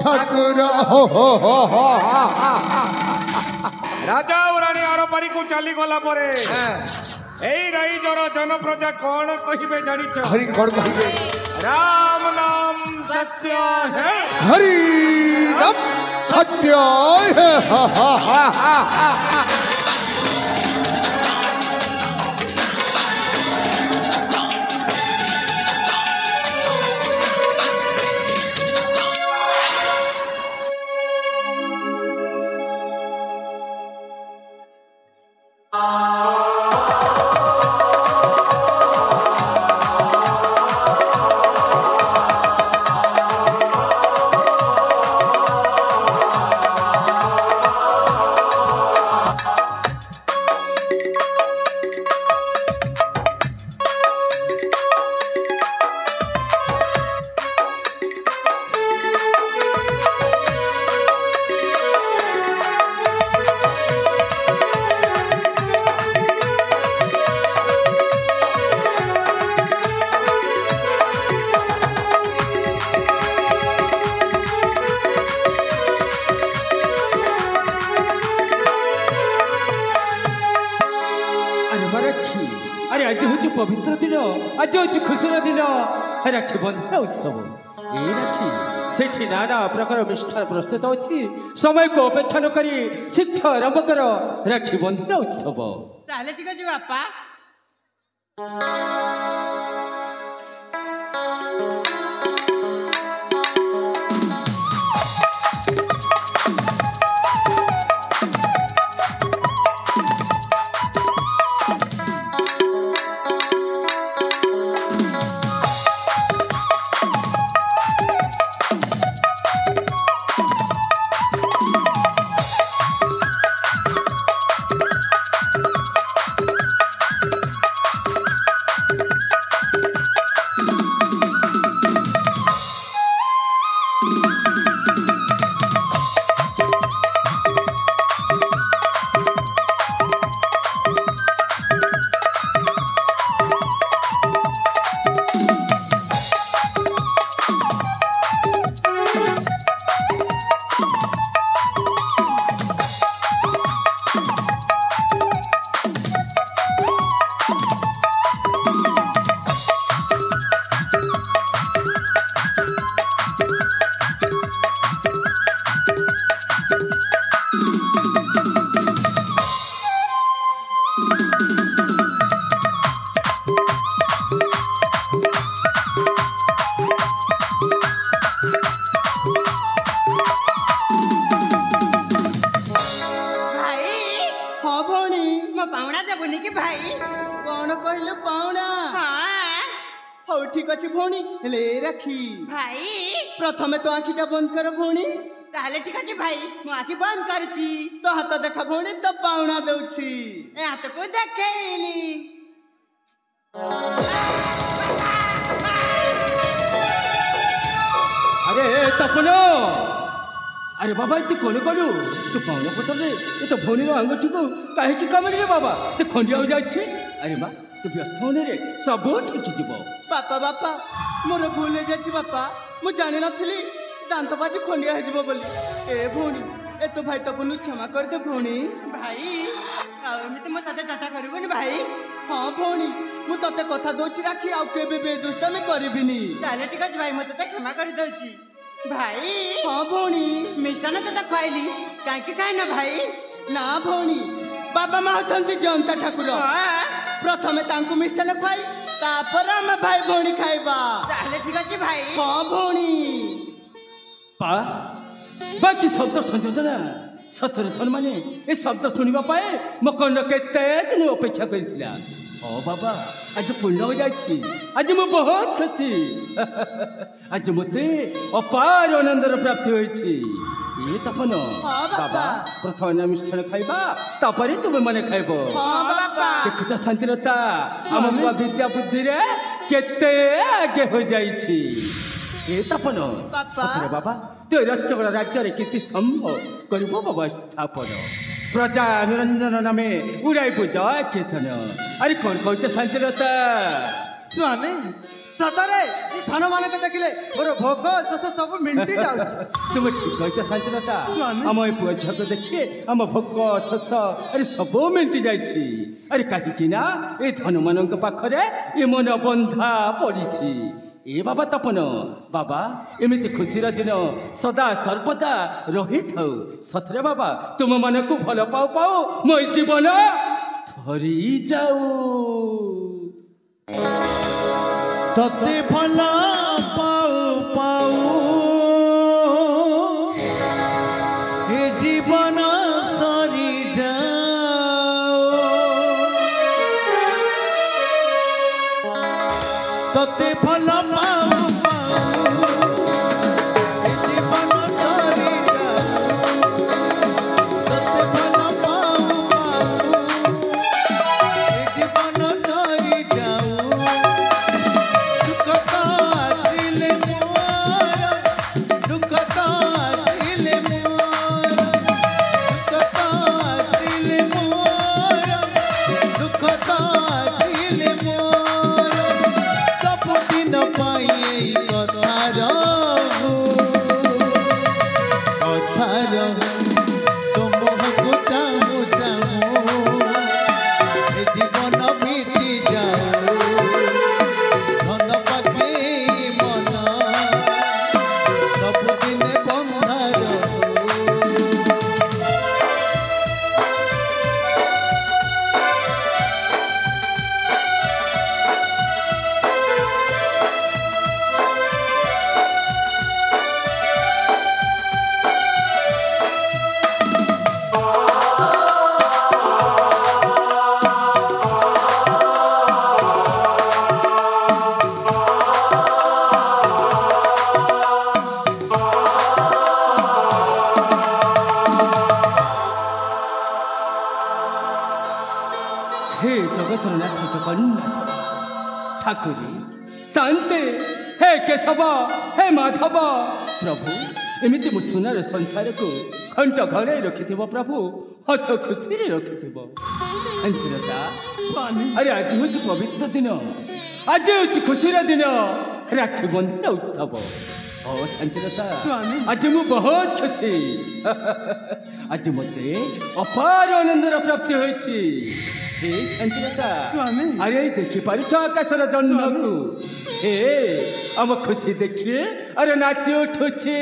ठाकुर हो राजा रानी आर पारी को चली गला परे एई रही जर जन प्रजा कौन कहिबे जानिछ हरि कौन कहिबे राम नाम सत्य है हरि नाम सत्य है अरे आज हूँ पवित्र दिन आज हूँ खुशीर दिन राखी बंधन उत्सव ये राखी सेठी नाना प्रकार मिष्ठान प्रस्तुत अच्छी समय को अपेक्षा न करी शीघ्र आरंभ कर राखी बंधन उत्सव ताले ठीक अछि बापा प्रथमे तो आखिटा बंद कर भौणी ताले ठीक अछि भाई मो आखि बंद करछि तो हाथ देखा भौणी तो पाउना दउछि ए हाथ को देखैली अरे तपनो अरे बाबा तू कौन करू तू पाउना पतर ये तो भौनी अंगूठी को काहे की काम रे बाबा तू खंडिया हो जाछि अरे मां तू व्यस्त होने रे सब ठीक जीव बापा बापा मोर भूल हो जाछि बापा मु जानि नथली दांत बाजी खंडिया हे जीवो बोली ए भौणी ए तो भाई तपनु क्षमा कर दे भौणी भाई आ एमिते मो साथे टाटा करबनी भाई हां भौणी मु तते कथा दोछि राखी आ केबे बे दुष्टा में करबिनी ताले ठीक अछि भाई मते क्षमा कर दोछि भाई हां भौणी मिष्टान तो खाइली काहे की खाइ ना भाई ना भौणी बाबा मा होचंती जनता ठाकुर प्रथमे तांकु मिष्टान खाई तापर हम भाई भौणी खाइबा ताले ठीक अछि भाई हां भौणी पा बाकी शब्द संयोजना सतर थन माने ए शब्द सुनिबा पाए मो कन्न केते दिन अपेक्षा करिथिला ओ बाबा आज पूर्ण हो जाछि आज मो बहुत खुशी आज मते अपार आनंदर प्राप्ति होइछि ए तपन बाबा प्रथम मिष्ठान खाइबा तापरे तुम माने खाइबो हां बाबा देखुता शांतिरता हम विद्या बुद्धि रे केते आगे हो जाइछि ए तपन सतरे बाबा तो रत्नगढ़ राज्य रे कीर्ति स्तंभ करबो बाबा स्थापन प्रजा निरंजन नामे उड़ाई पूजा कीर्तन अरे कौन कहते शांतिरता स्वामी सतरे धन मान के देखिले मोर भोग शोष सब मिंटी जाउछि तुम ठीक कहते शांतिरता हम ए पुआ झक देखिए हम भोग शोष अरे सब मिंटी जाइछि अरे काहे कि ना ए धन मानक पाखरे ए मन बंधा पड़िछि ए बाबा तपन बाबा एमिति खुशीर दिन सदा सर्वदा रही थाउ सतरे बाबा तुम मन को भल पाऊ पाऊ मो जीवन सरी जाऊ तते भल पाऊ पाऊ हे जीवन सरी जाओ तते भल पाऊ पाऊ हे जीवन सरी जाओ तते भल पाऊ पाऊ हे जीवन सरी जाओ पाई ଜଗନ୍ନାଥ ଠାକୁରୀ ଶାନ୍ତେ ହେ କେଶବ ହେ ମାଧବ ପ୍ରଭୁ ଏମିତି ମୋ ସୁନାର ସଂସାରକୁ ଖଣ୍ଟ ଘଡ଼େଇ ରଖିଥିବ ପ୍ରଭୁ ହସ ଖୁସିରେ ରଖିଥିବ ଶାନ୍ତିରତା ଆରେ ଆଜି ହେଉଛି ପବିତ୍ର ଦିନ ଆଜି ହେଉଛି ଖୁସିର ଦିନ ରାକ୍ଷୀ ବନ୍ଧନ ଉତ୍ସବ ଓ ଶାନ୍ତିରତା ଆଜି ମୁଁ ବହୁତ ଖୁସି ଆଜି ମୋତେ ଅପାର ଆନନ୍ଦର ପ୍ରାପ୍ତି ହୋଇଛି हे संचिता अरे देखी पारिछ आकाशर जन्मकु हे हम खुशी देखिए अरे नाची उठुछे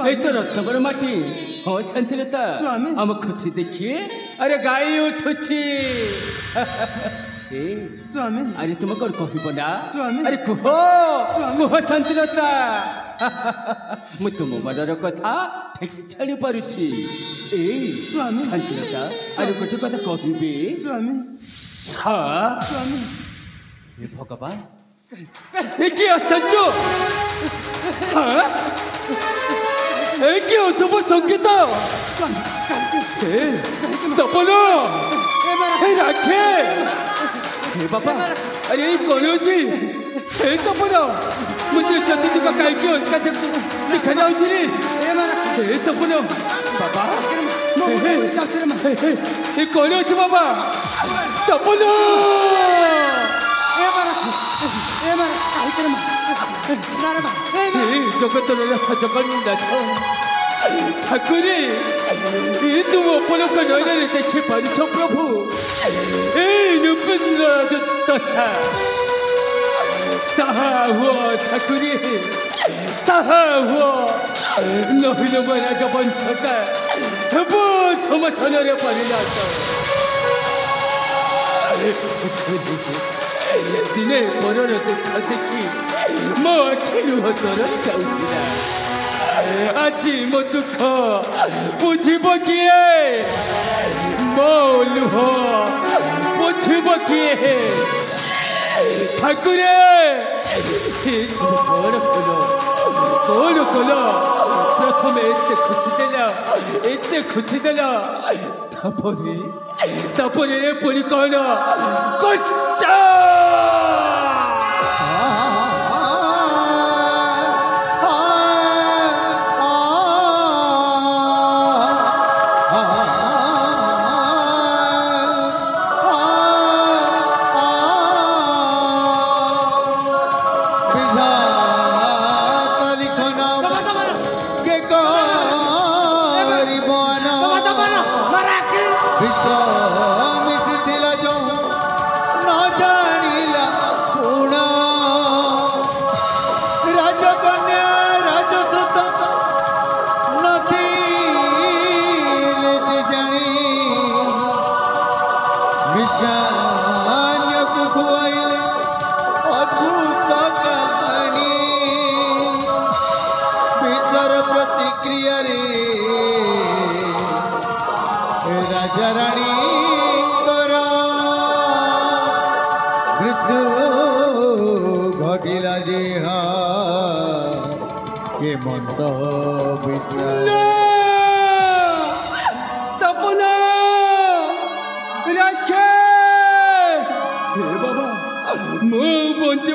ए तो रत्नगर माटी हो संचिता हम खुशी देखिए अरे गाई उठुछे ए स्वामी अरे तुम कर कहबो ना अरे कुह संचिता मु तुम मनर कथा ठीक छाड़ी पारुछि ए संचिता अरे गोटे कथा कहबी स्वामी स्वामी हे भगवान एटी आश्चर्य हाँ एटी अशुभ संकेत तपन हे राखे हे बाबा अरे कौन अच्छी हे तपन मुझे चतुर्थी का कहीं क्यों दिखा जाऊँ रे हे तपन बाबा ये कौन अच्छी बाबा तपन जगत रथ जगन्नाथ ठाकुरे ये तुम अपलोक नयन देखी पारिछ प्रभु ए नृपेन्द्र दशा साहा हुआ ठाकुरे साहा हुआ नहिल महाराज वंशटा हेब समसन परिणात दिने परर दुख देखी मो आखि लुह तर जाऊला आज मो दुख बुझब किए मो लुह बुझब किए ठाकुरे कौन कल प्रथम एत खुशी देला तापरे पुरी कौन कष्ट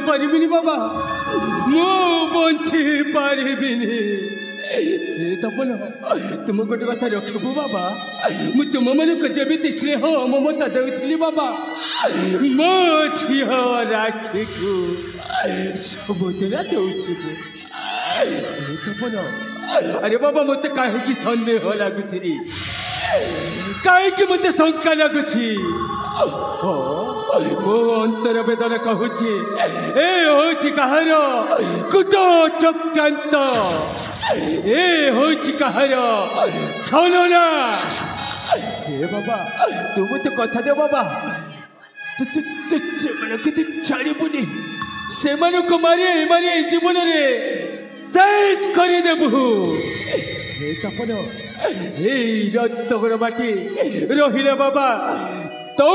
पारिबिनी बाबा मु बंची पारिबिनी तपन तुम गोटे कथा रखबू बाबा मु तुम मन को जमी स्नेह ममता देउथली बाबा मो झियो राखी को सबुदरा देउथबू तपन अरे बाबा मते काहे की संदेह लागुथरी काहे की मते शंका लागुछि मो अंतर वेदन कहूची ए होची कहार कुट चक्रांत ए होची कहार छलना हे बाबा तू मत कथा दे बाबा तू से छाड़बुनि से मारी जीवन रे शेष करदेबू हे तपन हे रत्नगढ़ माटी रहिले बाबा तो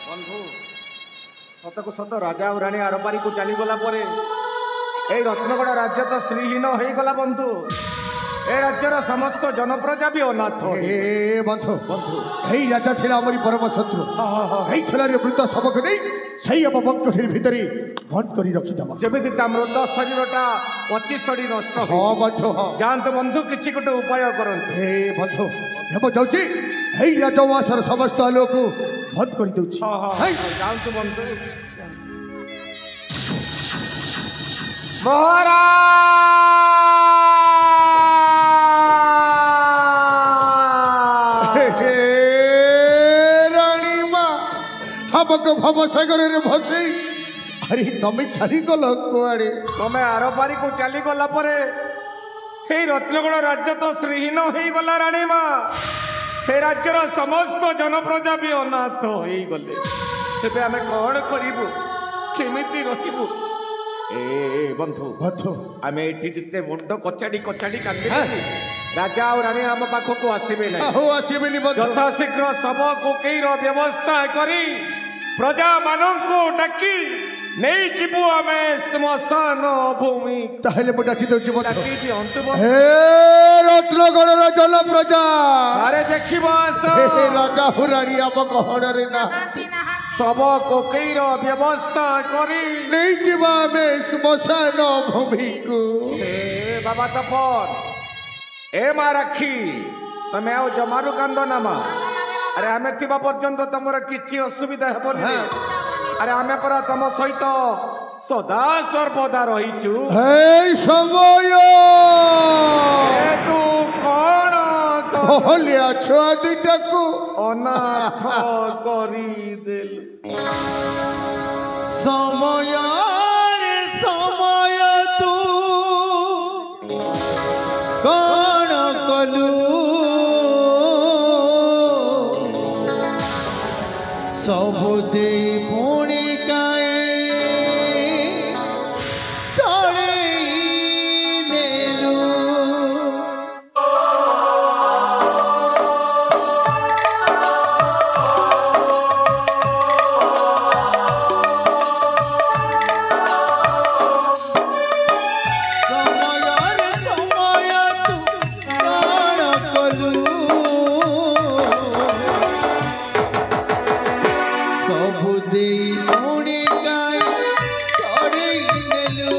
बंधु सत को सत राजा और राणी आरपारी को चली गला परे এই রত্নগড় রাজ্য তো শ্রীহীন হয়ে গলা বন্ধু এ রাজ্যর সমস্ত জনপ্রজা বি অনাথ এ বন্ধু বন্ধু এই রাজা ছিল আমারই পরম শত্রু এই ছেলের মৃত শবকে নেই সেই অববক্ষের ভিতরে বন্ধ করে রখিদেবা যেমিতি তা মৃত শরীরটা পচি সড়ি নষ্ট হ্যাঁ বন্ধু হ্যাঁ যাতে বন্ধু কিছু গোটে উপায় করন্তু হে বন্ধু হেব যাଉଛି এই রাজবাସର ସମସ୍ତ ଆଲୋକୁ ବନ୍ଦ କରି ଦେଉଛି ଯାଆନ୍ତୁ ବନ୍ଧୁ ମହାରାଜ ରାଣୀ ମା ଆମକୁ ଭବସାଗରରେ ଭସେଇ ଆରେ ତମେ ଚାଲିଗଲ କୁଆଡ଼େ ତମେ ଆର ପାରିକୁ ଚାଲିଗଲା ପରେ এই রত্নগড় রাজ্য তো শ্রীহীন হয়ে গলা রানী মা এ রাজ্যর সমস্ত জনপ্রজা বি অনাথ হয়ে গলে এবে আমি কণ করিবু কেমিতি রহিবু এ বন্ধু বন্ধু আমি এটি যেতে মুন্ড কচাড়ি কচাড়ি কান্দি রাজা আর রানী আম পাখকু আসিবে না আসিবেনি বন্ধু যথাশীঘ্র শব কুকেইর ব্যবস্থা করি প্রজা মানঙ্কু ডাকি নেই ଯିବୁ ଆମେ ଶ୍ମଶାନ ଭୂମି ତାହେଲେ ମୁଁ ଡାକି ଦେଉଛି ବନ୍ଧୁ ଡାକି ଦିଅନ୍ତୁ ହେ ରତ୍ନଗଡ଼ର ଜନପ୍ରଜା ଆରେ ଦେଖିବ ଆସ ହେ ରାଜା ହୁରାଣୀ ଆମ ଗହଣରେ ନା ଶବ କୋକେଇର ବ୍ୟବସ୍ଥା କରି ନେଇଯିବା ଆମେ ଶ୍ମଶାନ ଭୂମିକୁ ଏ ବାବା ତପନ ଏ ମା ରାକ୍ଷୀ ତମେ ଆଉ ଜମାରୁ କାନ୍ଦ ନା ମା ଆରେ ଆମେ ଥିବା ପର୍ଯ୍ୟନ୍ତ ତମର କିଛି ଅସୁବିଧା ହେବନି আরে আমি পরা তম সহিত সদা সর্বদা রহিছু এই সময় তু কোন হলিয়া ছুয়া দুইটাকু অনাথ করি দেল সময় রে সময় তু কোন কলু সবু দেই পুଣି কাই চড়েই নেলু সময়ের সময় তু কোন কলু সবু দেই পুଣି কাই চড়েই নেলু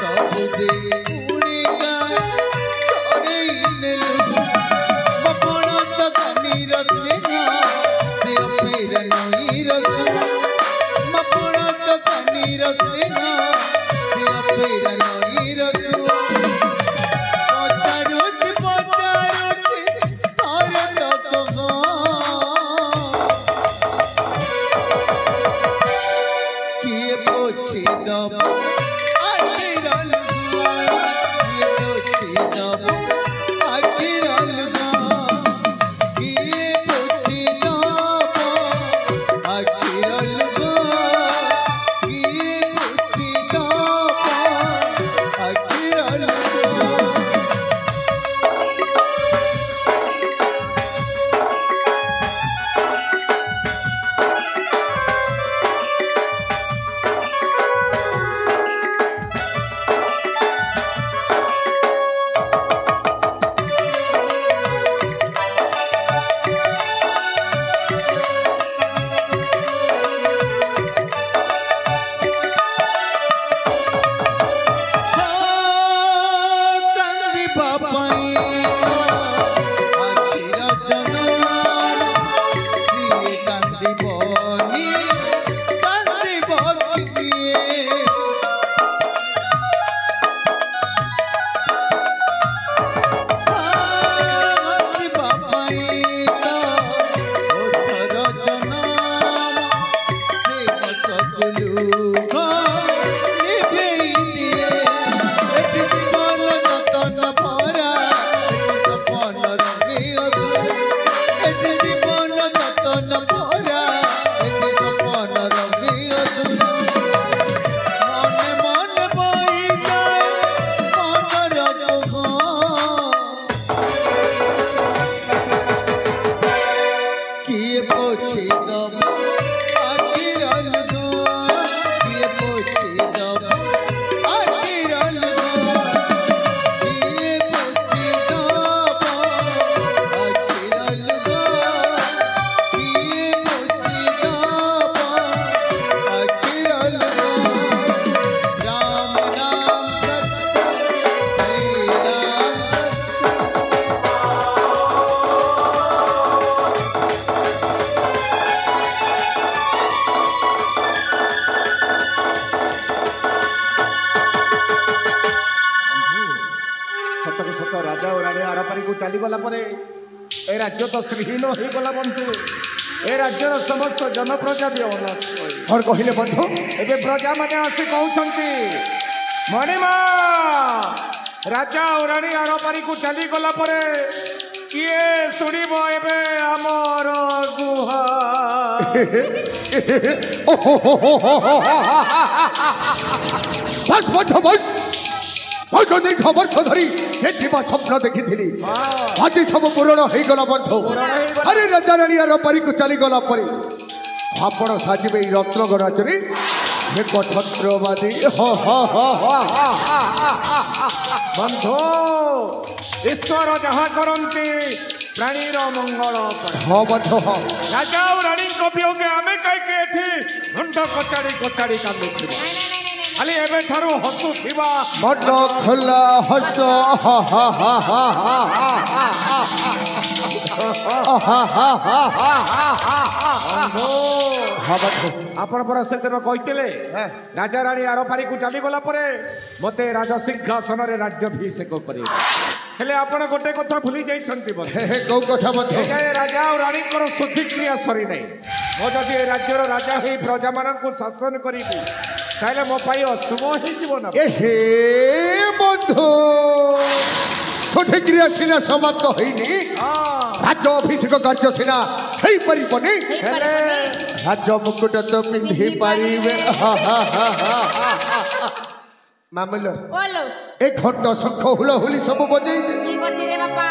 সবু দেই পুଣି কাই চড়েই নেলু বপণ তো কানি রখলে না সে ফের নই রখু বপণ তো কানি রখলে না সে ফের নই রখু পচারুছি তারে তো কহ কিয়ে পৌঁছে দব আখির আলুয়া কিয়ে পৌঁছে দব আখির আলুয়া কিয়ে পৌঁছে দব আখির আলুয়া কিয়ে পৌঁছে দব আখির আলুয়া কান্দি বাপাই আখির জনম সিয়ে কান্দি বনি কান্দি বকিয়ে কান্দি বাপাই ওথর জনম সে কচকুলু নিজেই দিয়ে জীবন যতন ভরা समस्त राजा और रानी आरपारी को चलीगला ए राज्य तो श्रीहीन हो गला बंधु ए राज्यर समस्त जनप्रजा भी अलग और कहले बंधु एबे प्रजा माने आसी कहउछंती मणिमा राजा और रानी आरपारी को चलीगला किए सुनिब एबे हमर गुहा बस बंधु बस बहुत दीर्घ वर्ष धरी ये स्वप्न देखी आज सब पूरण हो गला बंधु अरे राजा रानी आरपारी को चलीगला आपण साजिबे रत्नगर राज्य एक छत्रवादी बंधु ईश्वर जहाँ करती प्राणीर मंगल हाँ बंधु हाँ राजा और रानी वियोगे आमे कहीं मुंड कचाड़ी कचाड़ी कांदुथि खाली एबे ठारू हसुथिबा मन खोला हस आपण पर से दिन कहते राजा रानी आरपारी को चलीगला मते राज सिंहासन रे राज्याभिषेक करे हेले आपण गोटे कथा भूली जाइछंती कौ कथा बंधु राजा और रानी शुद्धि क्रिया सरी नहीं मो जदि राज्यर राजा ही प्रजा मान शासन करी ताहले मो पाई अशुभ ही जीवन हे बंधु शुद्धि क्रिया सिना समाप्त होइनी राज्य अभिषेक कार्य सिना हेई परिबनी राज्य मुकुट तो पिंधि पारिबे मामलो बोलो एक घंटा शंख हुला हुली सब बजै दे ठीक अछि रे बापा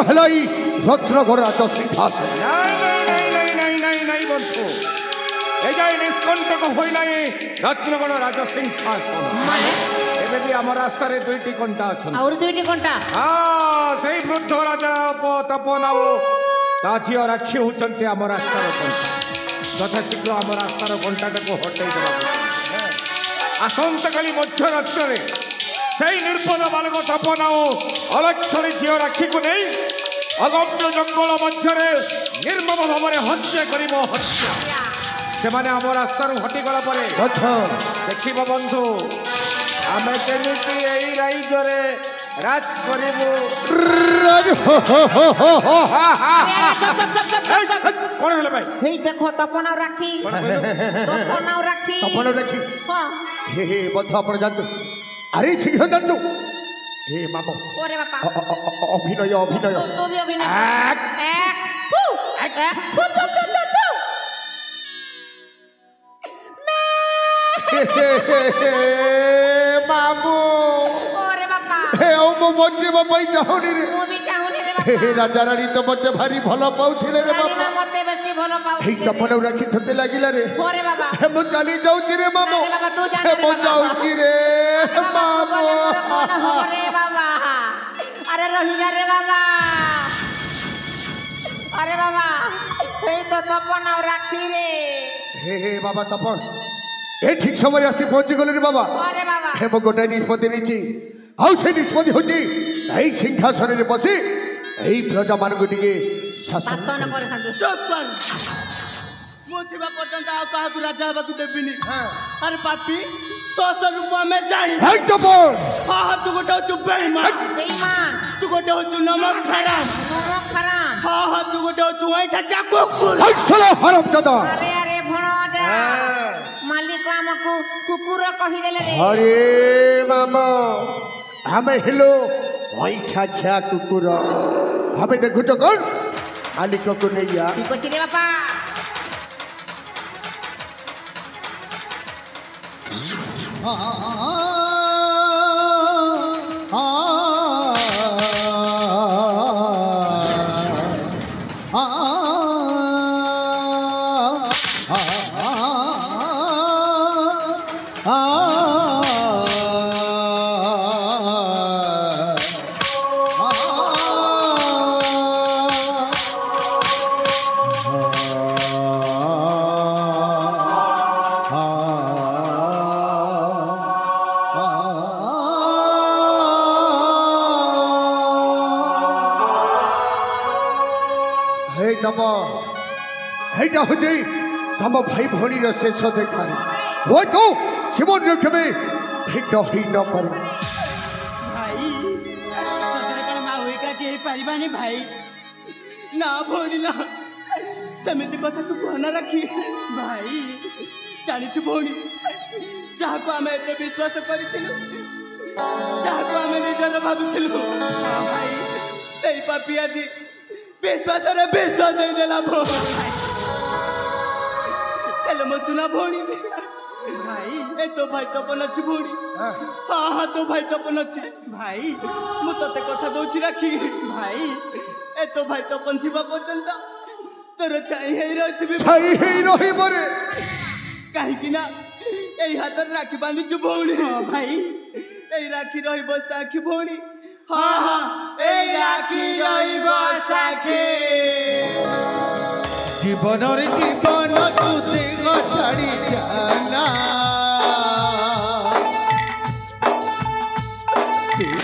हलाई रत्नगर राज सिंहासन नहीं बंधु एजाई निष्कंटक होई नाही रत्नगर राज सिंहासन एबे भी हमर रास्ता रे दुईटी कंटा अछन और दुईटी कंटा हां सही वृद्ध राजा तपनाओ ताझी और राखी होचंते हमर रास्ता रे कंटा यथा शीघ्र हमर रास्ता रे कंटा को हटाई देबा आसंत काली मध्य रात्र रे सही निर्पद बालक तपनाओ अलक्षणी झील राखी को नहीं अगम्य जंगल मध्य निर्मम भाव हत्या कर हत्या से माने आम रास्ता हटी गला देख बंधु आम केमी राइजरे राज कौन है भाई हे देखो तपन राखी तपन राखी हां हे बंधु आपण जानतु अरे शीघ्र जानतु हे मामो ओरे बापा अभिनय अभिनय तो भी अभिनय मामो ओरे बापा हे ओ मो बच्चे बापा चाहुनी रे मो भी चाहुनी रे बापा हे राजा रानी तो मते भारी भलो पाउथिले रे बापा मते बेसी भलो पाउ हे तपन राखी थते लागिला रे ओरे बाबा हे मो चली जाउची रे मामो बाबा तू जा हे मो जाउची रे मामो अरे बाबा अरे रही जा रे बाबा अरे बाबा हे तो तपन राखी रे हे बाबा तपन ए ठीक समय आसी पहुंची गले रे बाबा अरे बाबा हे मो गोटे निष्पत्ति नीची आउ से निष्पत्ति होची एई सिंहासन रे बसी एई प्रजा मान को टिके शासन करे संतु चुप कर मोथिबा पर्यंत आ कहा को राजा हबा को देबिनी अरे पापी तो स्वरूप में जानी हे तपन हां तू गोटे चुप बेईमान बेईमान तू गोटे हो नमक हराम हां तू गोटे हो ऐठा चाकू हे साला हरामजादा अरे अरे भणो जा मालिक हमको कुकुर कहि देले रे अरे मामा हमें हेलो ऐठा छा कुकुर हमें देखु तो कौन मालिक को नैया ठीक अछि रे बापा এইটা হচ্ছে তম ভাই ভনীর শেষ দেখারে হয়তো জীবন কেবে ভেট হই ন পারে ଭାଇ ସତରେ କ'ଣ ମା ହୋଇକାଟି ହେଇପାରିବାନି ଭାଇ ନା ଭଉଣୀ ନା ସେମିତି କଥା ତୁ କହନା ରାଖି ଭାଇ ଜାଣିଛୁ ଭଉଣୀ ଯାହାକୁ ଆମେ ଏତେ ବିଶ୍ୱାସ କରିଥିଲୁ ଯାହାକୁ ଆମେ ନିଜର ଭାବୁଥିଲୁ ଭାଇ ସେଇ ପାପି ଆଜି ବିଶ୍ୱାସରେ ବିଷ ଦେଇଦେଲା ଭଉଣୀ ହେଲେ ମୋ ସୁନା ଭଉଣୀ ଭାଇ ଏ ତୋ ଭାଇ ତପନ ଅଛି ଭଉଣୀ ହଁ ହଁ ତୋ ଭାଇ ତପନ ଅଛି ଭାଇ ମୁଁ ତତେ କଥା ଦଉଛି ରାଖି ଭାଇ ଏ ତୋ ଭାଇ ତପନ ଥିବା ପର୍ଯ୍ୟନ୍ତ ତୋର ଛାଇ ହେଇ ରହିଥିବି ଛାଇ ହେଇ ରହିବରେ କାହିଁକି ନା ଏଇ ହାତରେ ରାକ୍ଷୀ ବାନ୍ଧିଛୁ ଭଉଣୀ ହଁ ଭାଇ ଏଇ ରାକ୍ଷୀ ରହିବ ସାକ୍ଷୀ ଭଉଣୀ ହଁ ହଁ ଏଇ ରାକ୍ଷୀ ରହିବ ସାକ୍ଷୀ জীবনের জীবন তু দেহ ছাড়ি জানা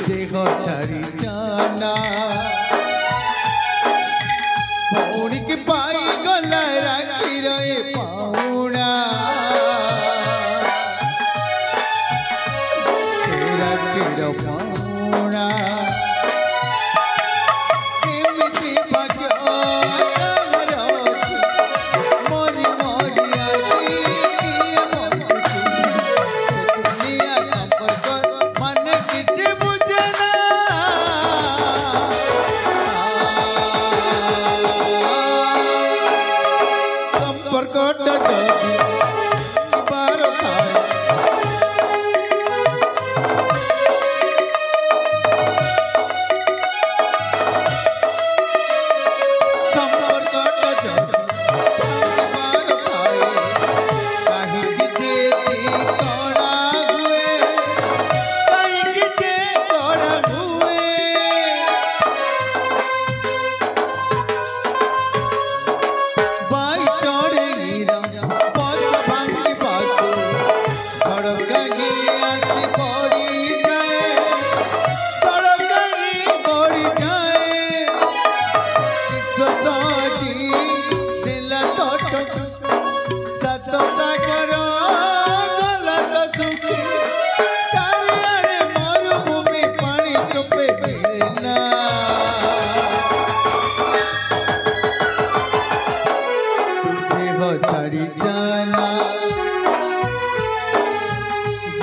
দেহ ছাড়ি জানা ভৌণীকে পাই গলা রাখি রয়ে পাউনা রাখির পাউনা এমিতি ভাগ্য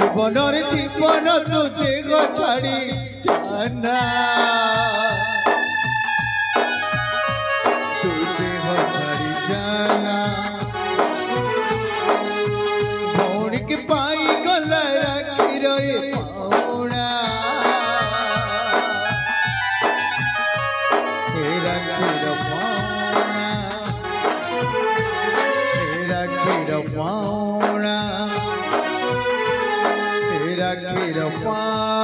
জীবনের জীবন তু দেহ ছাড়ি জানা তু দেহ ছাড়ি জানা ভৌণীকে পাই গলা রাখি রয়ে পাউনা হে রাখির পাউনা হে রাখির পাউনা রাখির পাউনা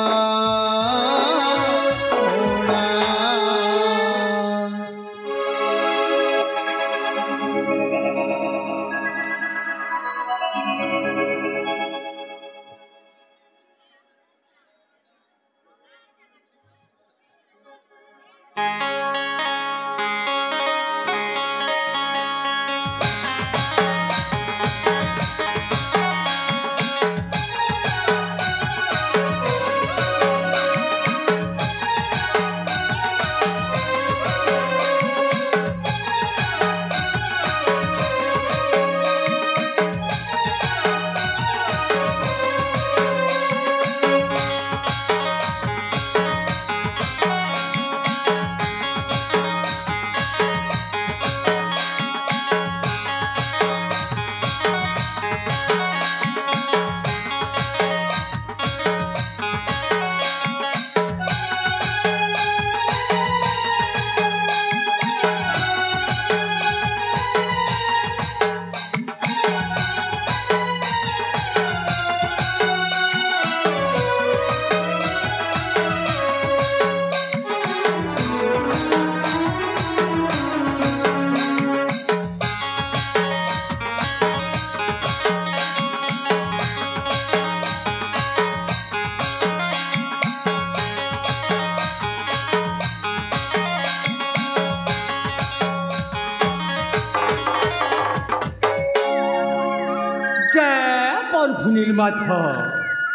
प्रभु नीलमाधव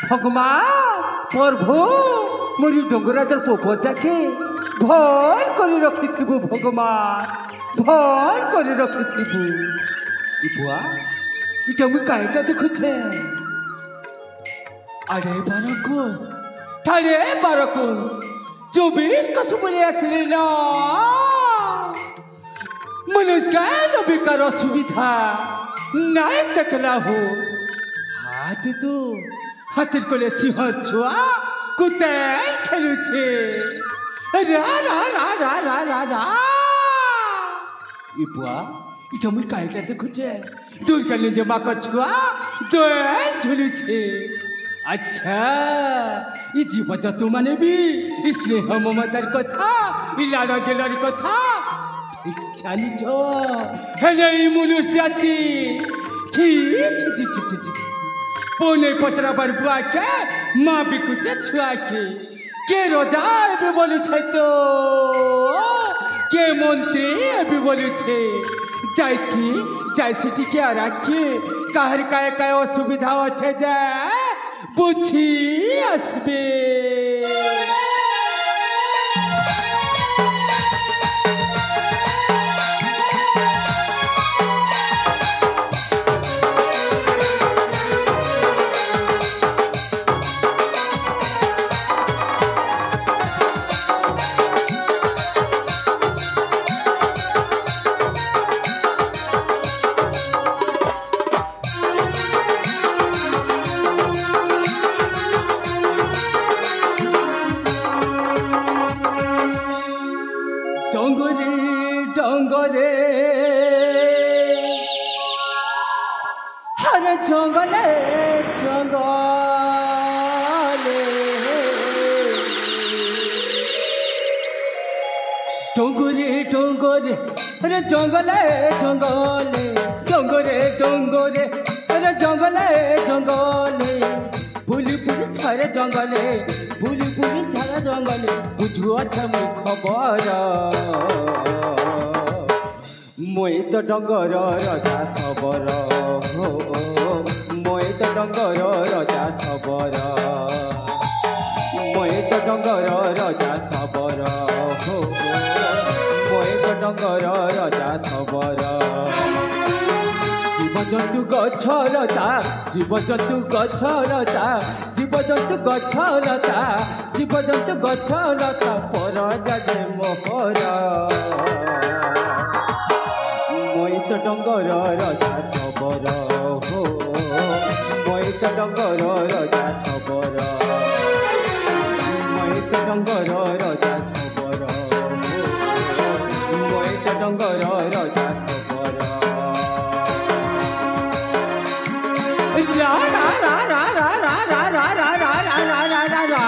भगवान प्रभु मोरी डंगराजर पोपर जाके भल कर रखिथबु भगवान भल कर रखिथबु बुआ इटा मुई काईटा देखुछे अरे बारकोस थारे बारकोस 24 कसुबले आसले ना मनुष्य नबिकार असुविधा नाय तकला हो हाथ तो हाथर कोले सिंह छुआ कुतेल खेलुछे रा रा रा रा रा रा रा इपुआ इटा मुई काईटा देखुछे दूर करले जे माका छुआ दोल झुलुछे अच्छा ये जीव जतु माने भी स्नेह ममतार कथा इ लाड़ गेलर कथा इच्छानी छो हेले मनुष्यती छी छी छी छी छी पोने पत्रा पर बुआ के माँ बिकुचे छुआ के रोजा एबे बोलु छै तो के मंत्री एबे बोलु छै जाइसी जाइसी टिके राखी काहर काय काय असुविधा আছে जा बुझी আসবে डोंगरे हर जंगले जंगले डोंगरे डोंगरे अरे जंगले जंगले डोंगरे डोंगरे अरे जंगले जंगले बुली बुली छारे जंगले बुली बुली छारा जंगले बुझु अच्छा मुई खबर মই তো ডঙ্গর রজা সবর হো মই তো ডঙ্গর রজা সবর মই তো ডঙ্গর রজা সবর হো মই তো ডঙ্গর রজা সবর জীবজন্তু গছলতা জীবজন্তু গছলতা জীবজন্তু গছলতা জীবজন্তু গছলতা পর যাজে মোহর মই তো ডঙ্গর রজা সবর হো মই তো ডঙ্গর রজা সবর মই তো ডঙ্গর রজা সবর হো মই তো ডঙ্গর রজা সবর রা রা রা রা রা রা রা রা রা রা রা রা রা রা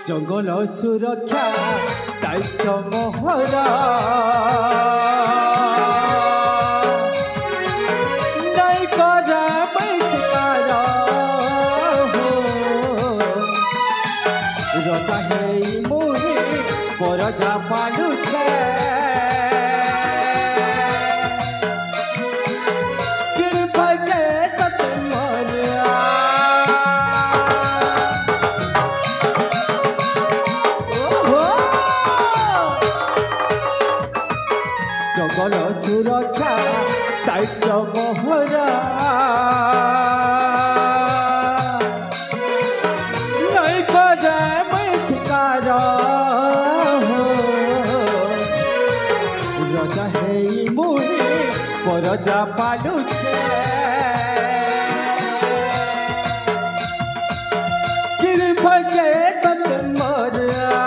जंगल सुरक्षा दायित्व मोहरा नहीं करा बैठकारा हो रजा है मोहे परजा पालू छे कृपा के सतमरिया जंगल सुरक्षा दायित्व मोहरा नहीं करे मैं शिकार हो रजा है मोहे परजा पालू छे कृपा के सतमरिया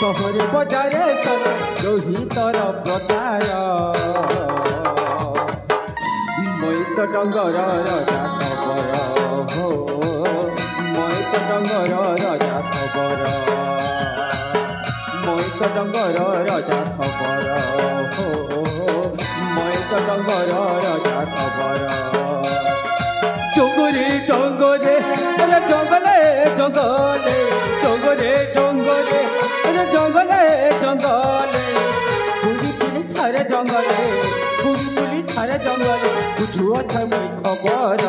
শহরে বজারে সর রোহিতর প্রচার মৈত ডঙ্গর রাজা খবর হো মৈত ডঙ্গর রাজা খবর মৈত ডঙ্গর রাজা খবর হো মৈত ডঙ্গর রাজা খবর জঙ্গলে জঙ্গলে আরে জঙ্গলে জঙ্গলে জঙ্গলে জঙ্গলে আরে জঙ্গলে জঙ্গলে পুরি পুলি ছাড়ে জঙ্গলে পুরি পুলি ছাড়ে জঙ্গলে বুঝুଅ থামি খবর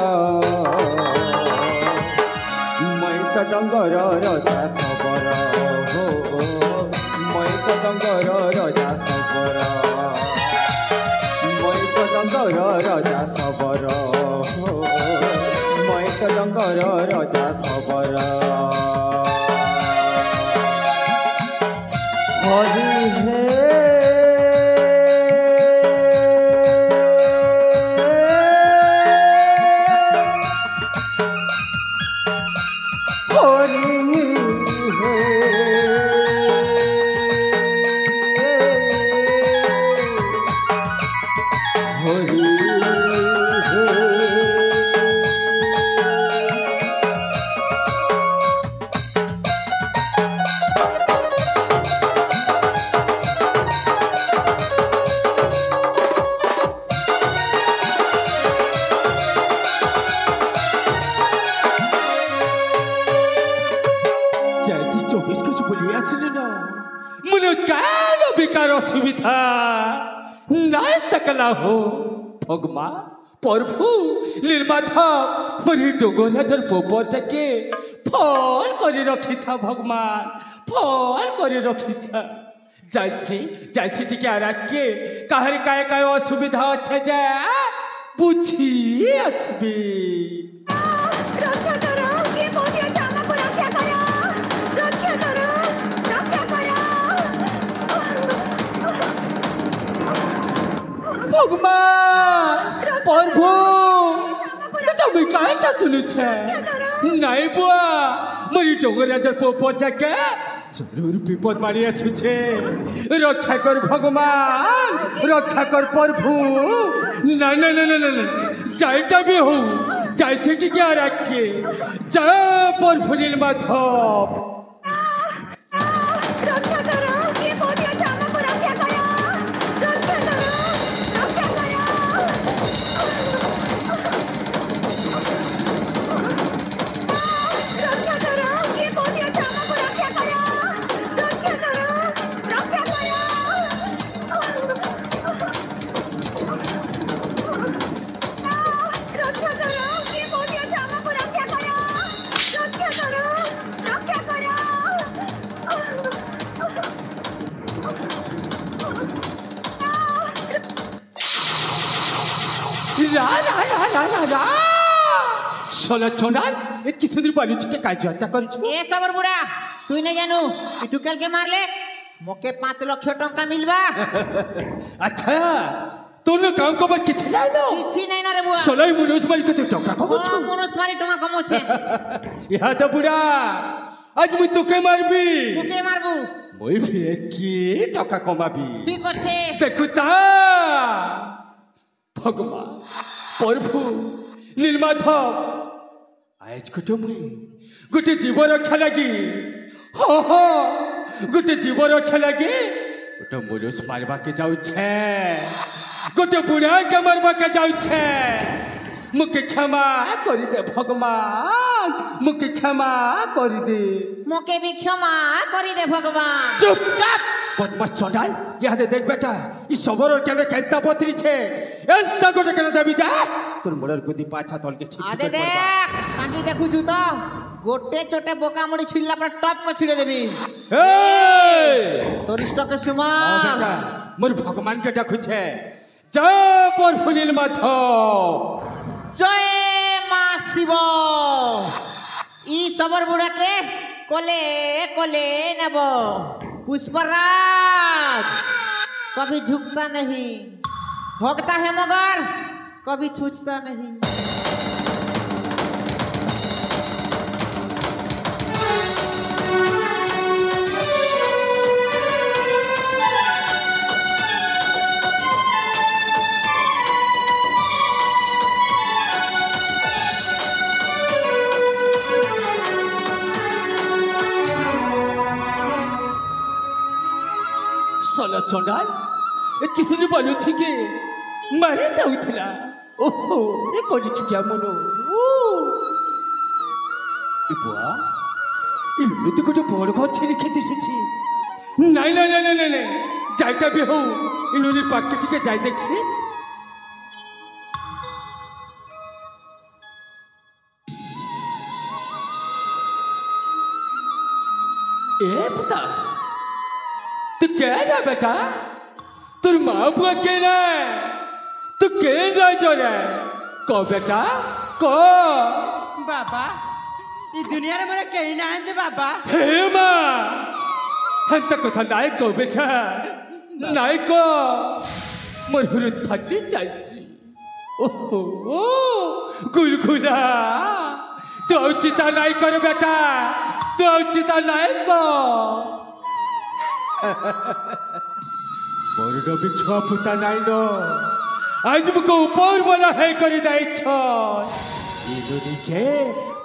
মৈত ডঙ্গর রাজা সবর হো মৈত ডঙ্গর রাজা সবর মৈত ডঙ্গর রাজা সবর হো মৈত ডঙ্গর রাজা সবর হরি হে অসুবিধা নাই তকলা হো ভগমা প্রভু নির্মাধব মরি ডোগরাজর পোপর থেকে ফল করে রখিথা ভগবান ফল করে রখিথা যাইছি যাইছি টিকে আরাকে কাহার কায় কায় অসুবিধা আছে যে বুঝি আসবে ভগবান প্রভু তুমি কাইটা শুনুছে নাই বুয়া মরি ডোগরাজর পোপর থেকে জরুর বিপদ মারি আসুছে রক্ষা কর ভগবান রক্ষা কর প্রভু না না না না না যাইটা বি হো যাই সেটিকে আর রাখে যা প্রভু নীলমাধব এতকি সুন্দর বালুচিকে কাজ হত্যা করছো এ সবর বুড়া তুই না জানু টুকেলকে মারলে মোকে 5 লক্ষ টাকা মিলবা আচ্ছা তোর কাম কবার কিছু নাই না কিছু নাই না রে বুয়া সলাই মনুষ মারি কত টাকা কমাছো মনুষ মারি টাকা কমাছে ইহা তো বুড়া আজ মুই তোকে মারবি তোকে মারবু মই ফিরে কি টাকা কমাবি ঠিক আছে দেখুতা ভগবান প্রভু নীলমাধব আজ গোটে জীব রক্ষা লাগি গোটে জীব রক্ষা লাগি গোটে মনুষ মারবাকে যাউছে গোটে বুড়াকে মারবাকে যাউছে মুকে ক্ষমা করি দে ভগবান মুকে ক্ষমা করি দে মোকে भी क्षमा करी दे भगवान চুপ বদমাস চন্ডাল ইহাদে দেখ বেটা ই সবরর কেন কেনতা পত্রিছে এন্তা গোটে কেন দেবি যা তোর মোড়র গদি পাছা তলকে ছিটি আদে দেখ কাকি দেখুছু তো গোটে চোটে বোকা মুড়ি ছিড়লা পর টপ को ছিড়ে দেবি এই তোর স্টকে ও সুমান বেটা মোর ভগবান কে ডাকুছে যা পর ফুলিল মাধব জয় মা শিব ই সবর বুড়াকে কোলে कोले नब पुष्पराज कभी झुकता नहीं भोगता है मगर कभी छूटता नहीं चंडाल ए किसी बनू के मारी जाऊला ओहो ए कोडी छुकिया मनो ए बुआ ए लुलु तो गोटे बड़ घर छेड़ी खेते सुची नहीं नहीं नहीं नहीं नहीं जाइटा भी हो ए लुलु पाके टिके जाई देखसी ए पुता तू क्या ना बेटा तुर माँ बुआ के ना तू के ना जो रे को बेटा को बाबा ये दुनिया रे मरे कहीं ना आंदे बाबा हे माँ हम तक कथा नाय को बेटा नाय को मोर हुरुत फटी जाइसी ओहो ओ गुलगुला तू चिता नाय कर बेटा तू चिता नाय को मोर डबी छुआ पुता नाय नो आज मुको ऊपर वाला है कर दाई छ ई दुनी के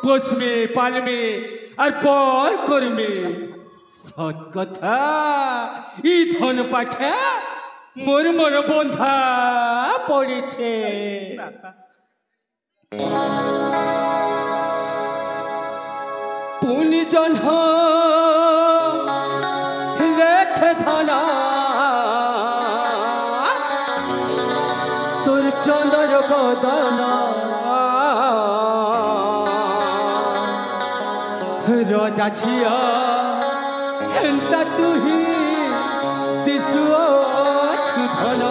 पोस में पाल में और पर कर में सत कथा ई धन पाखे मोर मोर बंधा पड़ी छे पुनि जन्ह लेख धना তোর চন্দর বদন রজা ঝিয়া হেন্তা তুহি দিশু ধন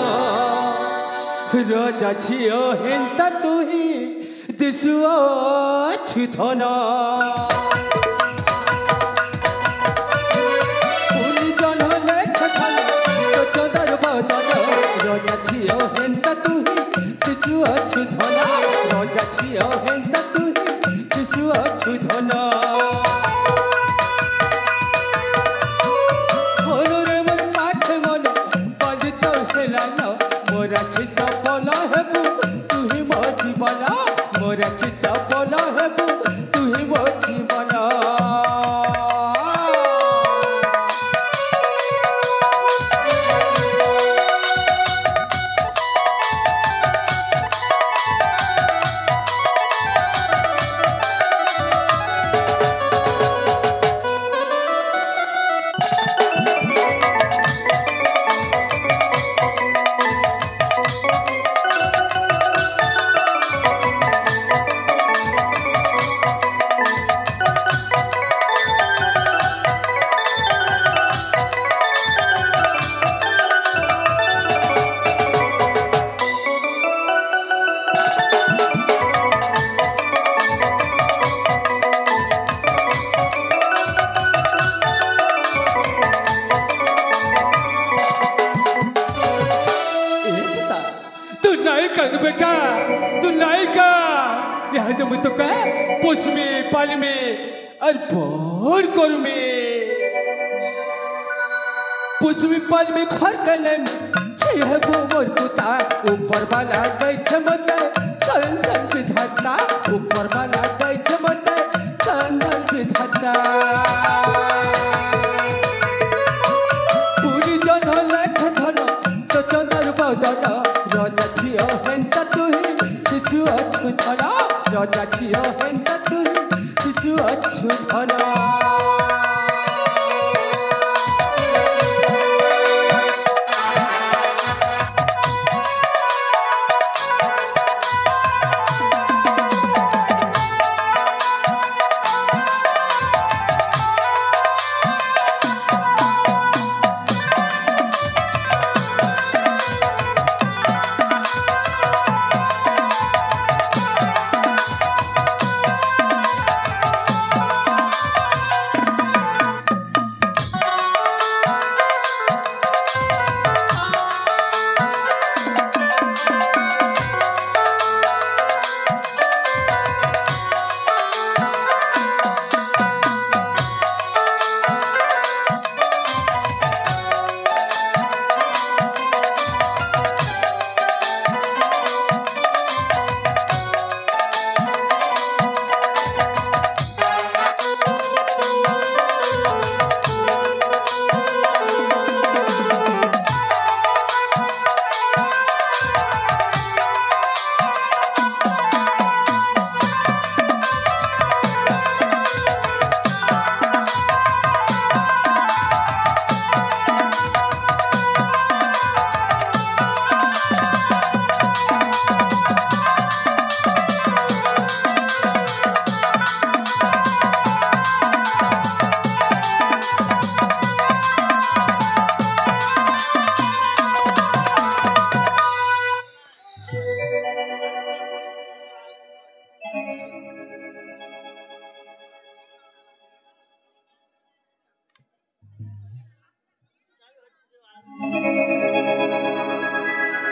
রজা ঝিয়া হেন্তা তুহি দিশু ধন পুনি জন লেখ ধন তোর চন্দর বদন রজা ঝিয়া হেন্তা তুহি দিশু ধন রজা ঝিয়া হেন্তা তুহি দিশু ধন मोरा खिस्सा बोला है तू ही मोर जीवन मोरा खिस्सा बोला है तू ही मोर जीवन बेटा तू नायिका यहाँ जब तो का पुष में पाल में और बोर कर में पुष में पाल में खर कलम छे है वो मोर पुता ऊपर वाला गई चमते चंदन विधाता ऊपर वाला गई चमते चंदन विधाता पूरी जन लेख धन तो चंदन बदन रजा झियो हेंता तुही दिशु अच्छु धन रजा झियो हेंता तुही दिशु अच्छु धन